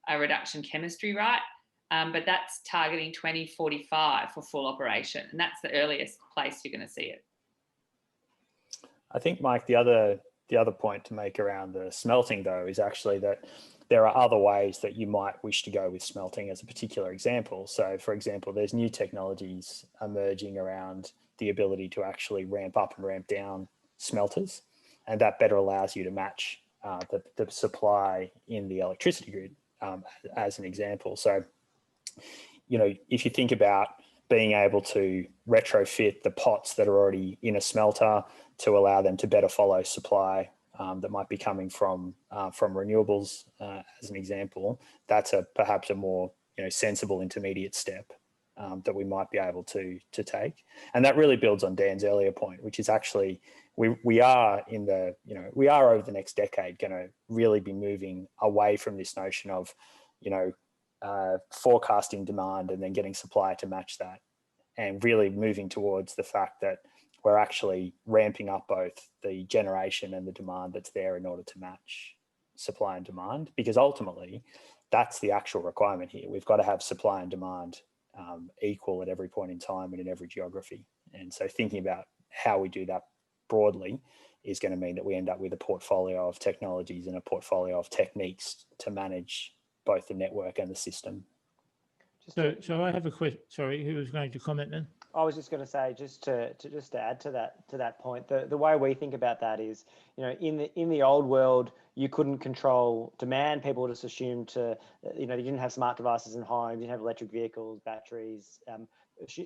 reduction chemistry right, but that's targeting 2045 for full operation, and that's the earliest place you're going to see it. I think, Mike, the other point to make around the smelting, though, is actually that there are other ways that you might wish to go with smelting as a particular example. So, for example, there's new technologies emerging around the ability to actually ramp up and ramp down smelters, and that better allows you to match the supply in the electricity grid, as an example. So, if you think about being able to retrofit the pots that are already in a smelter to allow them to better follow supply that might be coming from renewables, as an example, that's perhaps a more sensible intermediate step that we might be able to take. And that really builds on Dan's earlier point, which is actually we are over the next decade going to really be moving away from this notion of forecasting demand and then getting supply to match that, and really moving towards the fact that we're actually ramping up both the generation and the demand that's there in order to match supply and demand, because ultimately that's the actual requirement here. We've got to have supply and demand equal at every point in time and in every geography. And so thinking about how we do that broadly is going to mean that we end up with a portfolio of technologies and a portfolio of techniques to manage both the network and the system. So I have a question. Sorry, who was going to comment then? I was just going to say, just to add to that point, the way we think about that is, in the old world, you couldn't control demand. People just assumed you didn't have smart devices in home, you didn't have electric vehicles, batteries.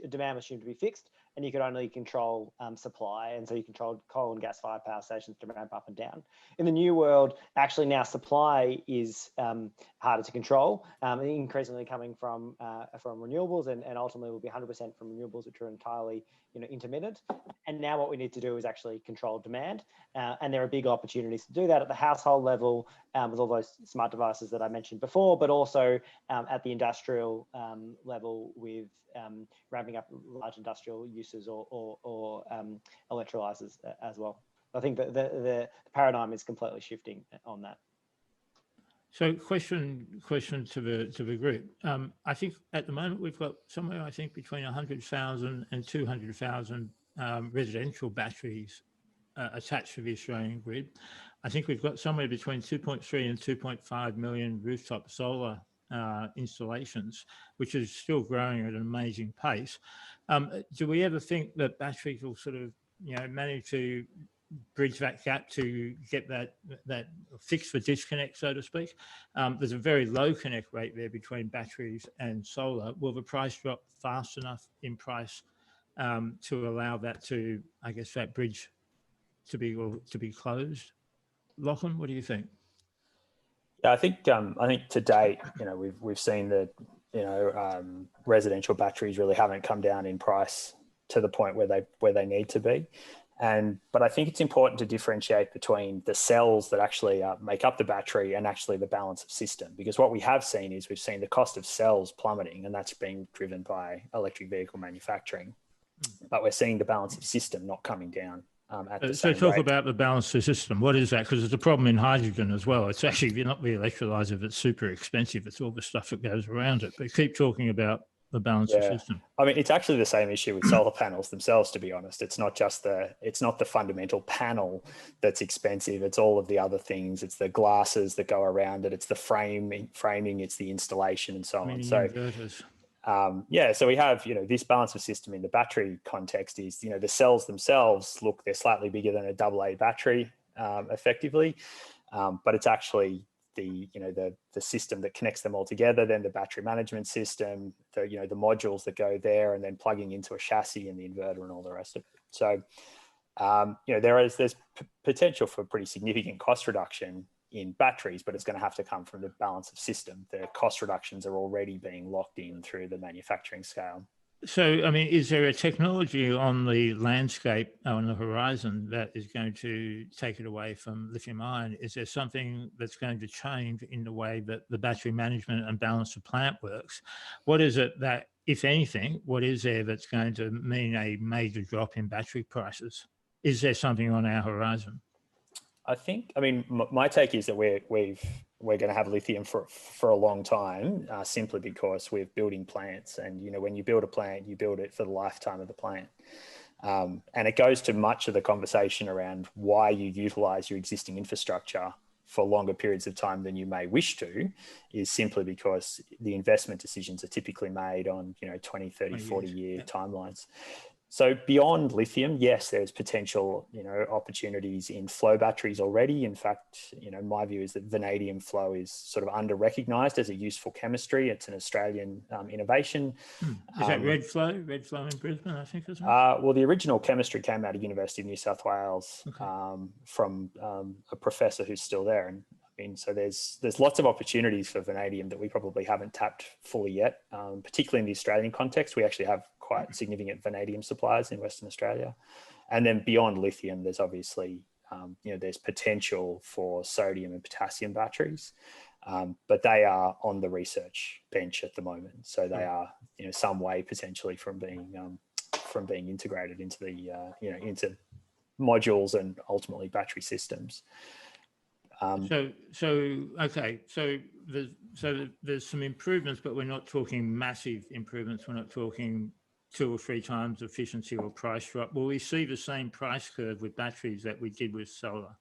Demand was assumed to be fixed, and you could only control supply, and so you controlled coal and gas-fired power stations to ramp up and down. In the new world, actually now supply is harder to control, increasingly coming from renewables, and ultimately will be 100% from renewables, which are entirely intermittent. And now what we need to do is actually control demand, and there are big opportunities to do that at the household level with all those smart devices that I mentioned before, but also at the industrial level with ramping up large industrial uses or electrolyzers as well. I think that the paradigm is completely shifting on that. So question to the group. I think at the moment we've got somewhere, I think, between 100,000 and 200,000 residential batteries attached to the Australian grid. I think we've got somewhere between 2.3 and 2.5 million rooftop solar installations, which is still growing at an amazing pace. Do we ever think that batteries will sort of, manage to bridge that gap to get that fix the disconnect, so to speak? There's a very low connect rate there between batteries and solar. Will the price drop fast enough in price to allow that to, I guess, that bridge to be closed? Lachlan, what do you think? Yeah, I think to date, we've seen that residential batteries really haven't come down in price to the point where they need to be. But I think it's important to differentiate between the cells that actually make up the battery and actually the balance of system, because what we have seen is we've seen the cost of cells plummeting, and that's being driven by electric vehicle manufacturing. But we're seeing the balance of system not coming down. So talk about the balance of system. What is that? Because there's a problem in hydrogen as well. It's actually not the electrolyzer that's super expensive. It's all the stuff that goes around it. But keep talking about the balance of system. I mean, it's actually the same issue with solar panels themselves, to be honest. It's not the fundamental panel that's expensive. It's all of the other things. It's the glasses that go around it. It's the framing, it's the installation and so on. So inverters. So we have, this balance of system in the battery context is, the cells themselves they're slightly bigger than a AA battery, effectively, but it's actually the system that connects them all together, then the battery management system, the modules that go there, and then plugging into a chassis and the inverter and all the rest of it. So, there's potential for pretty significant cost reduction in batteries, but it's going to have to come from the balance of system. The cost reductions are already being locked in through the manufacturing scale. So, I mean, is there a technology on the landscape, on the horizon, that is going to take it away from lithium ion? Is there something that's going to change in the way that the battery management and balance of plant works? What is it that, if anything, what is there that's going to mean a major drop in battery prices? Is there something on our horizon? My take is that we're going to have lithium for a long time, simply because we're building plants, and when you build a plant, you build it for the lifetime of the plant, and it goes to much of the conversation around why you utilize your existing infrastructure for longer periods of time than you may wish to, is simply because the investment decisions are typically made on 20, 30, 40 year timelines. So beyond lithium, yes, there's potential, opportunities in flow batteries already. In fact, my view is that vanadium flow is sort of under-recognized as a useful chemistry. It's an Australian innovation. Is that red flow in Brisbane, I think, as well? The original chemistry came out of University of New South Wales, from a professor who's still there. And so there's lots of opportunities for vanadium that we probably haven't tapped fully yet, particularly in the Australian context. We actually have quite significant vanadium suppliers in Western Australia. And then beyond lithium, there's obviously, there's potential for sodium and potassium batteries, but they are on the research bench at the moment. So they are, some way potentially from being integrated into the, into modules and ultimately battery systems. So there's some improvements, but we're not talking massive improvements. We're not talking 2 or 3 times efficiency or price drop. Will we see the same price curve with batteries that we did with solar?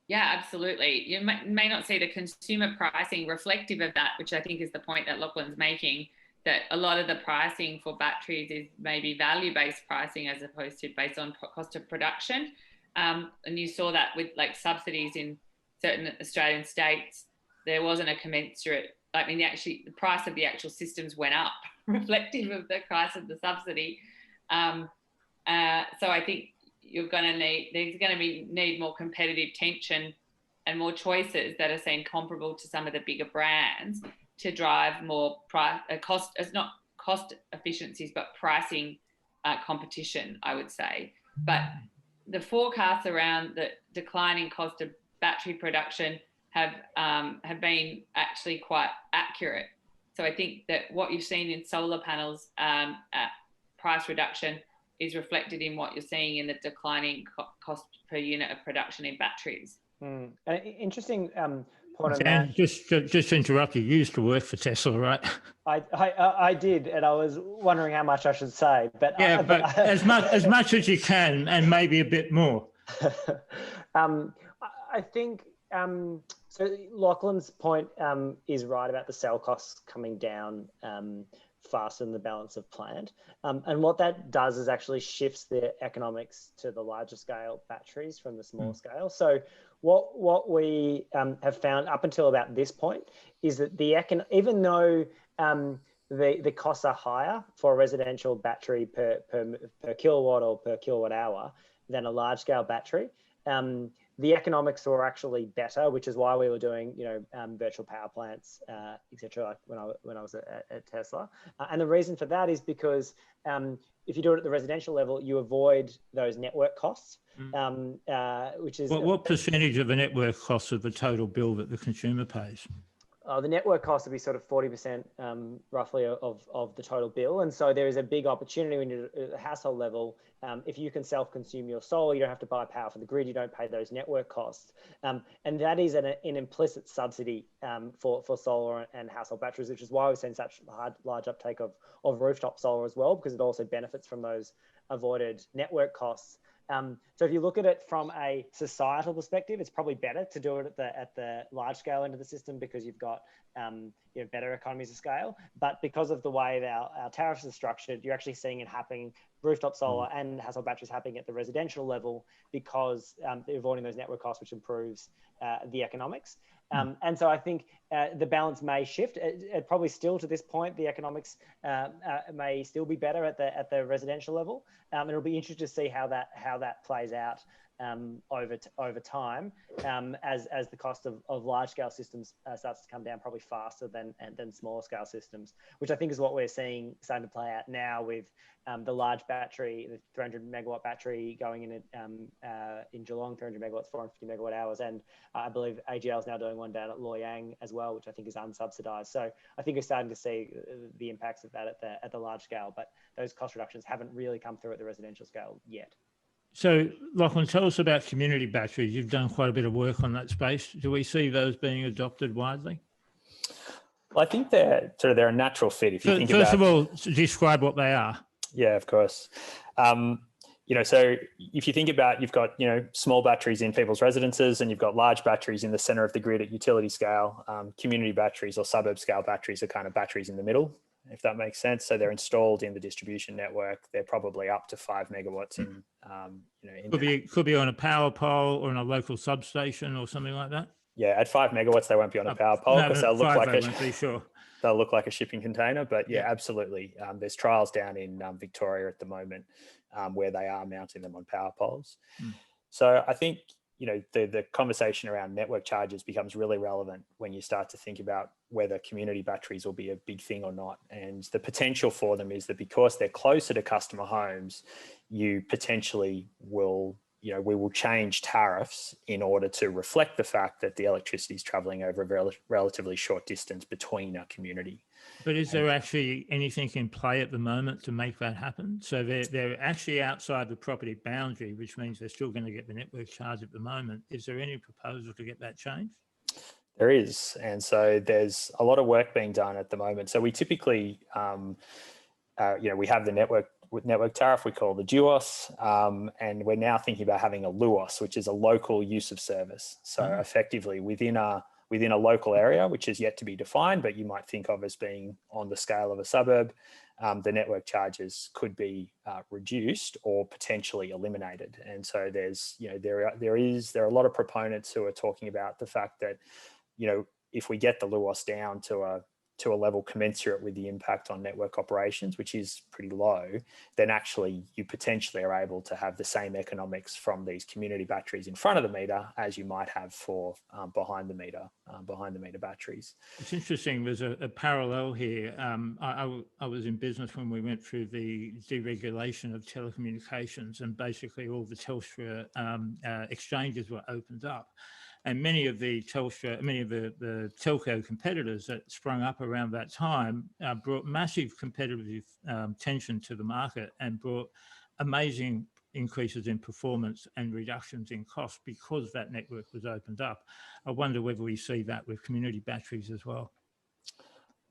Yeah, absolutely. You may not see the consumer pricing reflective of that, which I think is the point that Lachlan's making. that a lot of the pricing for batteries is maybe value-based pricing as opposed to based on cost of production. And you saw that with like subsidies in certain Australian states, there wasn't a commensurate, I mean, the price of the actual systems went up, reflective of the price of the subsidy. So I think there's going to need more competitive tension and more choices that are seen comparable to some of the bigger brands to drive more not cost efficiencies, but pricing competition, I would say. But the forecasts around the declining cost of battery production have been actually quite accurate. So I think that what you've seen in solar panels price reduction is reflected in what you're seeing in the declining cost per unit of production in batteries. Interesting point on Dan, that. just to interrupt you used to work for Tesla, right? I did, and I was wondering how much I should say, but yeah, but as much as you can, and maybe a bit more. I think so. Lachlan's point is right about the cell costs coming down faster than the balance of plant, and what that does is actually shifts the economics to the larger scale batteries from the small scale. So what we have found up until about this point is that even though the costs are higher for a residential battery per kilowatt or per kilowatt hour than a large scale battery, the economics were actually better, which is why we were doing, virtual power plants, etc. Like when I was at Tesla. And the reason for that is because if you do it at the residential level, you avoid those network costs, which is what percentage of the network costs of the total bill that the consumer pays? The network cost would be sort of 40% roughly of the total bill. And so there is a big opportunity when you're at the household level. If you can self-consume your solar, you don't have to buy power from the grid, you don't pay those network costs. And that is an implicit subsidy for solar and household batteries, which is why we've seen such large uptake of rooftop solar as well, because it also benefits from those avoided network costs. So if you look at it from a societal perspective, it's probably better to do it at the large scale end of the system because you've got better economies of scale. But because of the way that our tariffs are structured, you're actually seeing it happening, rooftop solar and household batteries happening at the residential level because they're avoiding those network costs, which improves the economics. And so I think the balance may shift. It probably still to this point, the economics may still be better at the residential level. It'll be interesting to see how that plays out over time as the cost of large scale systems starts to come down probably faster than smaller scale systems, which I think is what we're seeing starting to play out now with the large battery, the 300 megawatt battery going in Geelong, 300 megawatts, 450 megawatt hours. And I believe AGL is now doing one down at Loy Yang as well, which I think is unsubsidized. So I think we're starting to see the impacts of that at the large scale, but those cost reductions haven't really come through at the residential scale yet. So, Lachlan, tell us about community batteries. You've done quite a bit of work on that space. Do we see those being adopted widely? Well, I think they're a natural fit. If you think First of all, describe what they are. Yeah, of course. So if you think about, you've got, small batteries in people's residences and you've got large batteries in the center of the grid at utility scale. Community batteries or suburb scale batteries are kind of batteries in the middle, if that makes sense. So they're installed in the distribution network. They're probably up to 5 megawatts in, could be on a power pole or in a local substation or something like that. Yeah, at 5 megawatts, they won't be on a power pole because they'll look like a shipping container. But yeah, absolutely. There's trials down in Victoria at the moment where they are mounting them on power poles. So I think, the conversation around network charges becomes really relevant when you start to think about whether community batteries will be a big thing or not. And the potential for them is that because they're closer to customer homes, you potentially will, we will change tariffs in order to reflect the fact that the electricity is traveling over a relatively short distance between our community. But is there actually anything in play at the moment to make that happen? So they're actually outside the property boundary, which means they're still going to get the network charge at the moment. Is there any proposal to get that changed? There is. And so there's a lot of work being done at the moment. So we typically, we have the network tariff we call the DUOS, and we're now thinking about having a LUOS, which is a local use of service. So effectively within a within a local area, which is yet to be defined, but you might think of as being on the scale of a suburb, the network charges could be reduced or potentially eliminated. And so there's, there are a lot of proponents who are talking about the fact that, if we get the LUOS down to a level commensurate with the impact on network operations, which is pretty low, then actually you potentially are able to have the same economics from these community batteries in front of the meter as you might have for behind the meter batteries. It's interesting. There's a parallel here. I was in business when we went through the deregulation of telecommunications, and basically all the Telstra exchanges were opened up. And many of the telco competitors that sprung up around that time brought massive competitive tension to the market and brought amazing increases in performance and reductions in cost because that network was opened up. I wonder whether we see that with community batteries as well.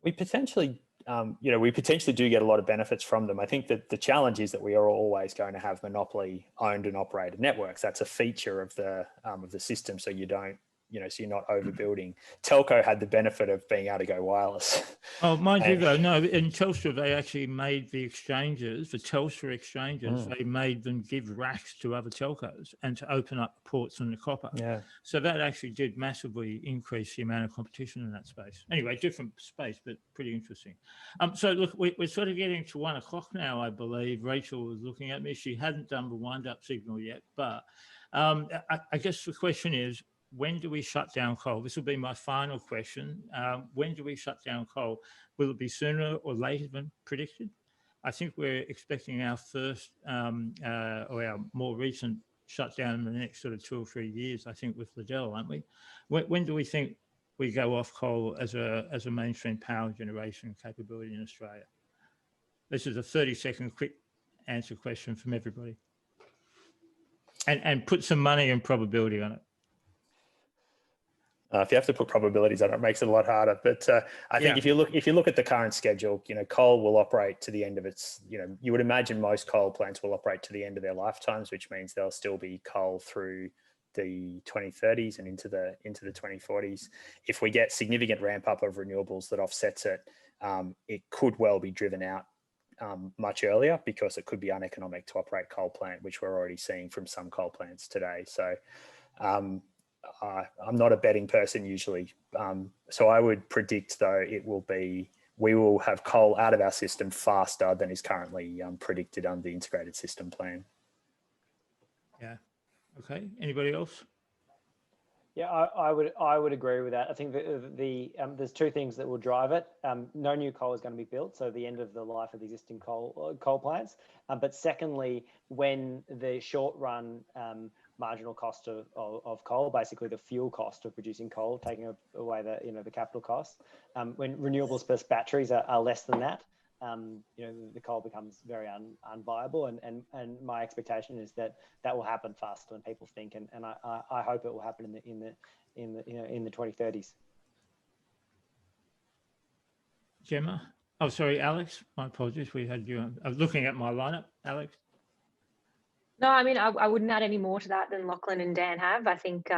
We potentially do get a lot of benefits from them. I think that the challenge is that we are always going to have monopoly owned and operated networks. That's a feature of the system. So you don't, so you're not overbuilding. Telco had the benefit of being able to go wireless. Oh, mind you though, no, in Telstra, they actually made the exchanges, the Telstra exchanges, they made them give racks to other telcos and to open up ports in the copper. Yeah. So that actually did massively increase the amount of competition in that space. Anyway, different space, but pretty interesting. So look, we're sort of getting to 1 o'clock now, I believe. Rachel was looking at me. She hadn't done the wind-up signal yet, but I guess the question is, when do we shut down coal? This will be my final question. When do we shut down coal? Will it be sooner or later than predicted? I think we're expecting our first or our more recent shutdown in the next sort of 2 or 3 years, I think, with Liddell, aren't we? When do we think we go off coal as a mainstream power generation capability in Australia? This is a 30-second quick answer question from everybody. And put some money and probability on it. If you have to put probabilities on it, it makes it a lot harder. But I think if you look at the current schedule, coal will operate to the end of its, you would imagine most coal plants will operate to the end of their lifetimes, which means there'll still be coal through the 2030s and into the 2040s. If we get significant ramp up of renewables that offsets it, it could well be driven out much earlier, because it could be uneconomic to operate coal plant, which we're already seeing from some coal plants today. So I'm not a betting person usually. So I would predict, though, we will have coal out of our system faster than is currently predicted under the integrated system plan. Yeah. Okay. Anybody else? Yeah, I would agree with that. I think there's two things that will drive it. No new coal is going to be built, so the end of the life of the existing coal plants. But secondly, when the short run marginal cost of coal, basically the fuel cost of producing coal, taking away the capital costs, when renewables plus batteries are less than that, the coal becomes very unviable, and my expectation is that will happen faster than people think, and I hope it will happen in the 2030s. Jemma? Oh, sorry, Alex. My apologies. We had you. I was looking at my lineup, Alex. No, I mean, I wouldn't add any more to that than Lachlan and Dan have. I think,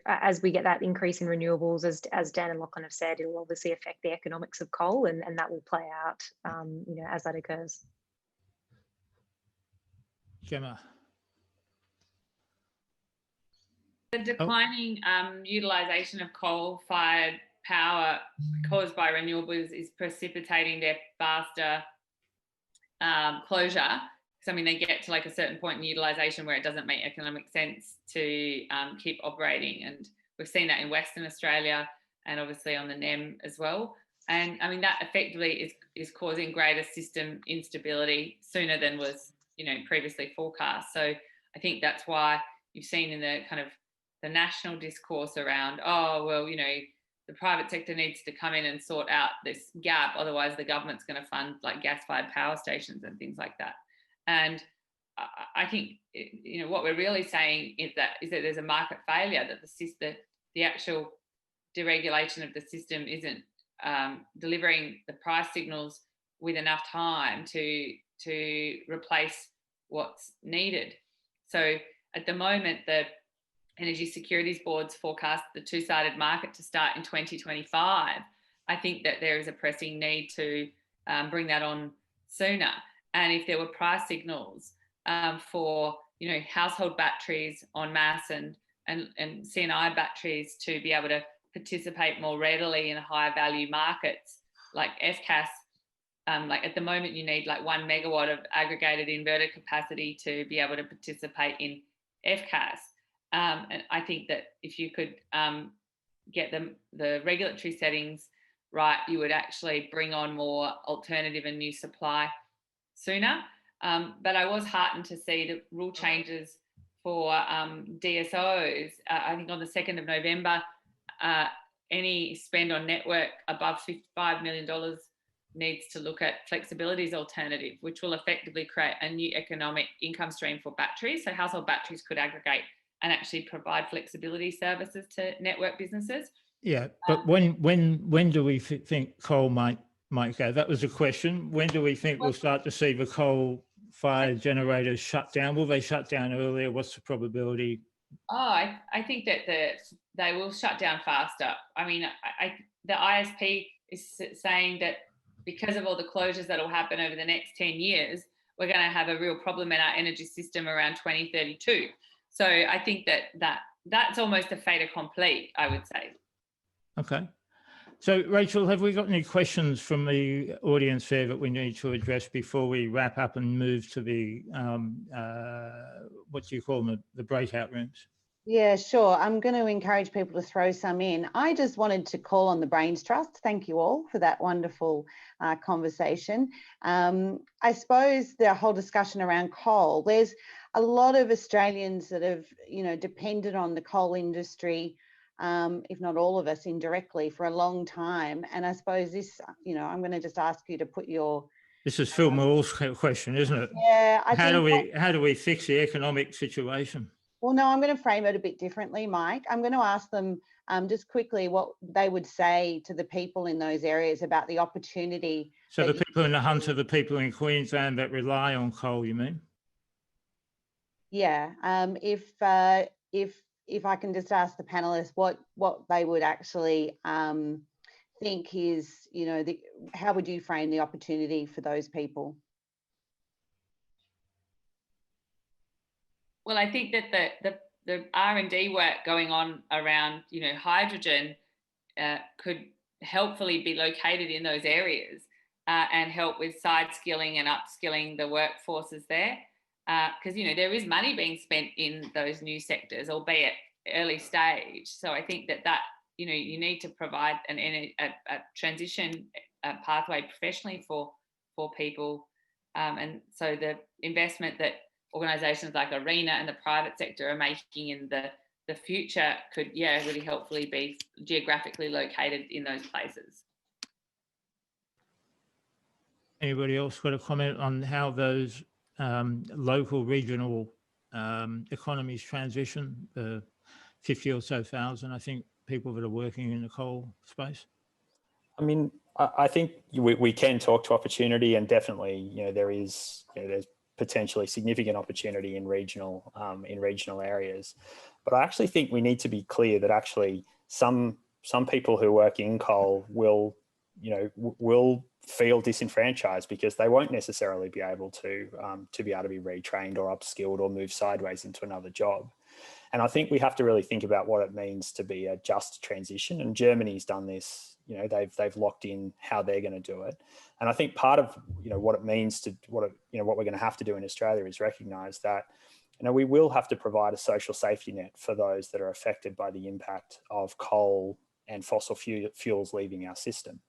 as we get that increase in renewables, as Dan and Lachlan have said, it will obviously affect the economics of coal, and that will play out, as that occurs. Jemma. The declining utilisation of coal-fired power caused by renewables is precipitating their faster closure. So, I mean, they get to like a certain point in utilisation where it doesn't make economic sense to keep operating. And we've seen that in Western Australia and obviously on the NEM as well. And I mean, that effectively is causing greater system instability sooner than was, previously forecast. So I think that's why you've seen in the kind of the national discourse around, the private sector needs to come in and sort out this gap. Otherwise, the government's going to fund like gas-fired power stations and things like that. And I think, what we're really saying is that there's a market failure, that the actual deregulation of the system isn't delivering the price signals with enough time to replace what's needed. So at the moment, the Energy Securities Board's forecast the two-sided market to start in 2025, I think that there is a pressing need to bring that on sooner. And if there were price signals for, you know, household batteries en masse and C&I batteries to be able to participate more readily in higher value markets like FCAS, like at the moment you need like 1 megawatt of aggregated inverter capacity to be able to participate in FCAS. And I think that if you could get the regulatory settings right, you would actually bring on more alternative and new supply sooner. But I was heartened to see the rule changes for DSOs. I think on the 2nd of November, any spend on network above $55 million needs to look at flexibility as alternative, which will effectively create a new economic income stream for batteries. So household batteries could aggregate and actually provide flexibility services to network businesses. Yeah, but when do we think coal might go? That was a question. When do we think we'll start to see the coal-fired generators shut down? Will they shut down earlier? What's the probability? Oh, I think that they will shut down faster. I mean, the ISP is saying that because of all the closures that will happen over the next 10 years, we're going to have a real problem in our energy system around 2032. So I think that's almost a fait accompli, I would say. Okay. So, Rachel, have we got any questions from the audience there that we need to address before we wrap up and move to the, what do you call them, the breakout rooms? Yeah, sure. I'm going to encourage people to throw some in. I just wanted to call on the Brains Trust. Thank you all for that wonderful conversation. I suppose the whole discussion around coal, there's a lot of Australians that have, you know, depended on the coal industry, if not all of us indirectly, for a long time. And I suppose this, you know, I'm going to just ask you to put your... This is Phil Moore's question, isn't it? Yeah. How do we fix the economic situation? Well, no, I'm going to frame it a bit differently, Mike. I'm going to ask them just quickly what they would say to the people in those areas about the opportunity. So the people in the Hunter, the people in Queensland that rely on coal, you mean? Yeah. If I can just ask the panelists what they would actually think is, you know, how would you frame the opportunity for those people? Well, I think that the R&D work going on around, you know, hydrogen could helpfully be located in those areas and help with side skilling and upskilling the workforces there. Because, you know, there is money being spent in those new sectors, albeit early stage. So I think that you know, you need to provide a transition pathway professionally for people. And so the investment that organisations like ARENA and the private sector are making in the future could, yeah, really helpfully be geographically located in those places. Anybody else got a comment on how those local, regional economies transition, the 50 or so thousand, I think, people that are working in the coal space? I mean, I think we can talk to opportunity, and definitely, you know, there's potentially significant opportunity in regional areas. But I actually think we need to be clear that actually some people who work in coal will feel disenfranchised because they won't necessarily be able to be retrained or upskilled or move sideways into another job. And I think we have to really think about what it means to be a just transition. And Germany's done this. You know, they've locked in how they're going to do it. And I think part of, you know, what it means to what we're going to have to do in Australia is recognise that, you know, we will have to provide a social safety net for those that are affected by the impact of coal and fossil fuels leaving our system.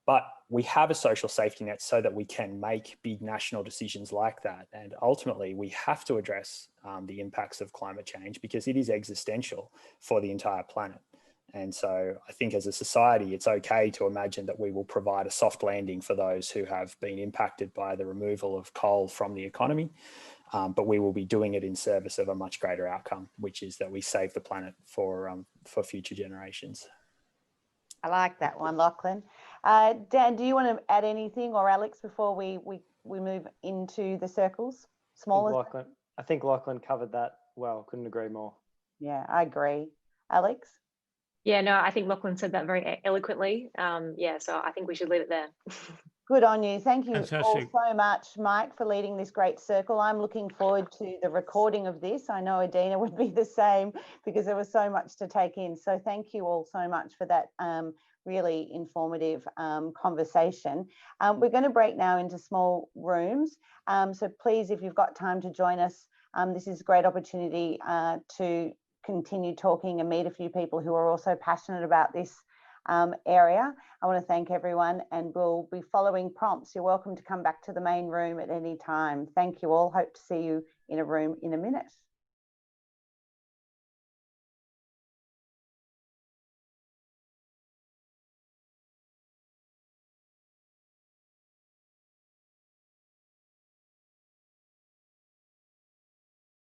But we have a social safety net so that we can make big national decisions like that. And ultimately, we have to address the impacts of climate change because it is existential for the entire planet. And so I think as a society, it's okay to imagine that we will provide a soft landing for those who have been impacted by the removal of coal from the economy. But we will be doing it in service of a much greater outcome, which is that we save the planet for future generations. I like that one, Lachlan. Dan, do you want to add anything, or Alex, before we move into the circles? Smaller. I think Lachlan covered that well. Couldn't agree more. Yeah, I agree. Alex? Yeah, no, I think Lachlan said that very eloquently. Yeah, so I think we should leave it there. Good on you. Thank you all Fantastic. so much, Mike, for leading this great circle. I'm looking forward to the recording of this. I know Adina would be the same because there was so much to take in. So thank you all so much for that really informative conversation. We're going to break now into small rooms. So please, if you've got time to join us, this is a great opportunity to continue talking and meet a few people who are also passionate about this area. I want to thank everyone, and we'll be following prompts. You're welcome to come back to the main room at any time. Thank you all. Hope to see you in a room in a minute.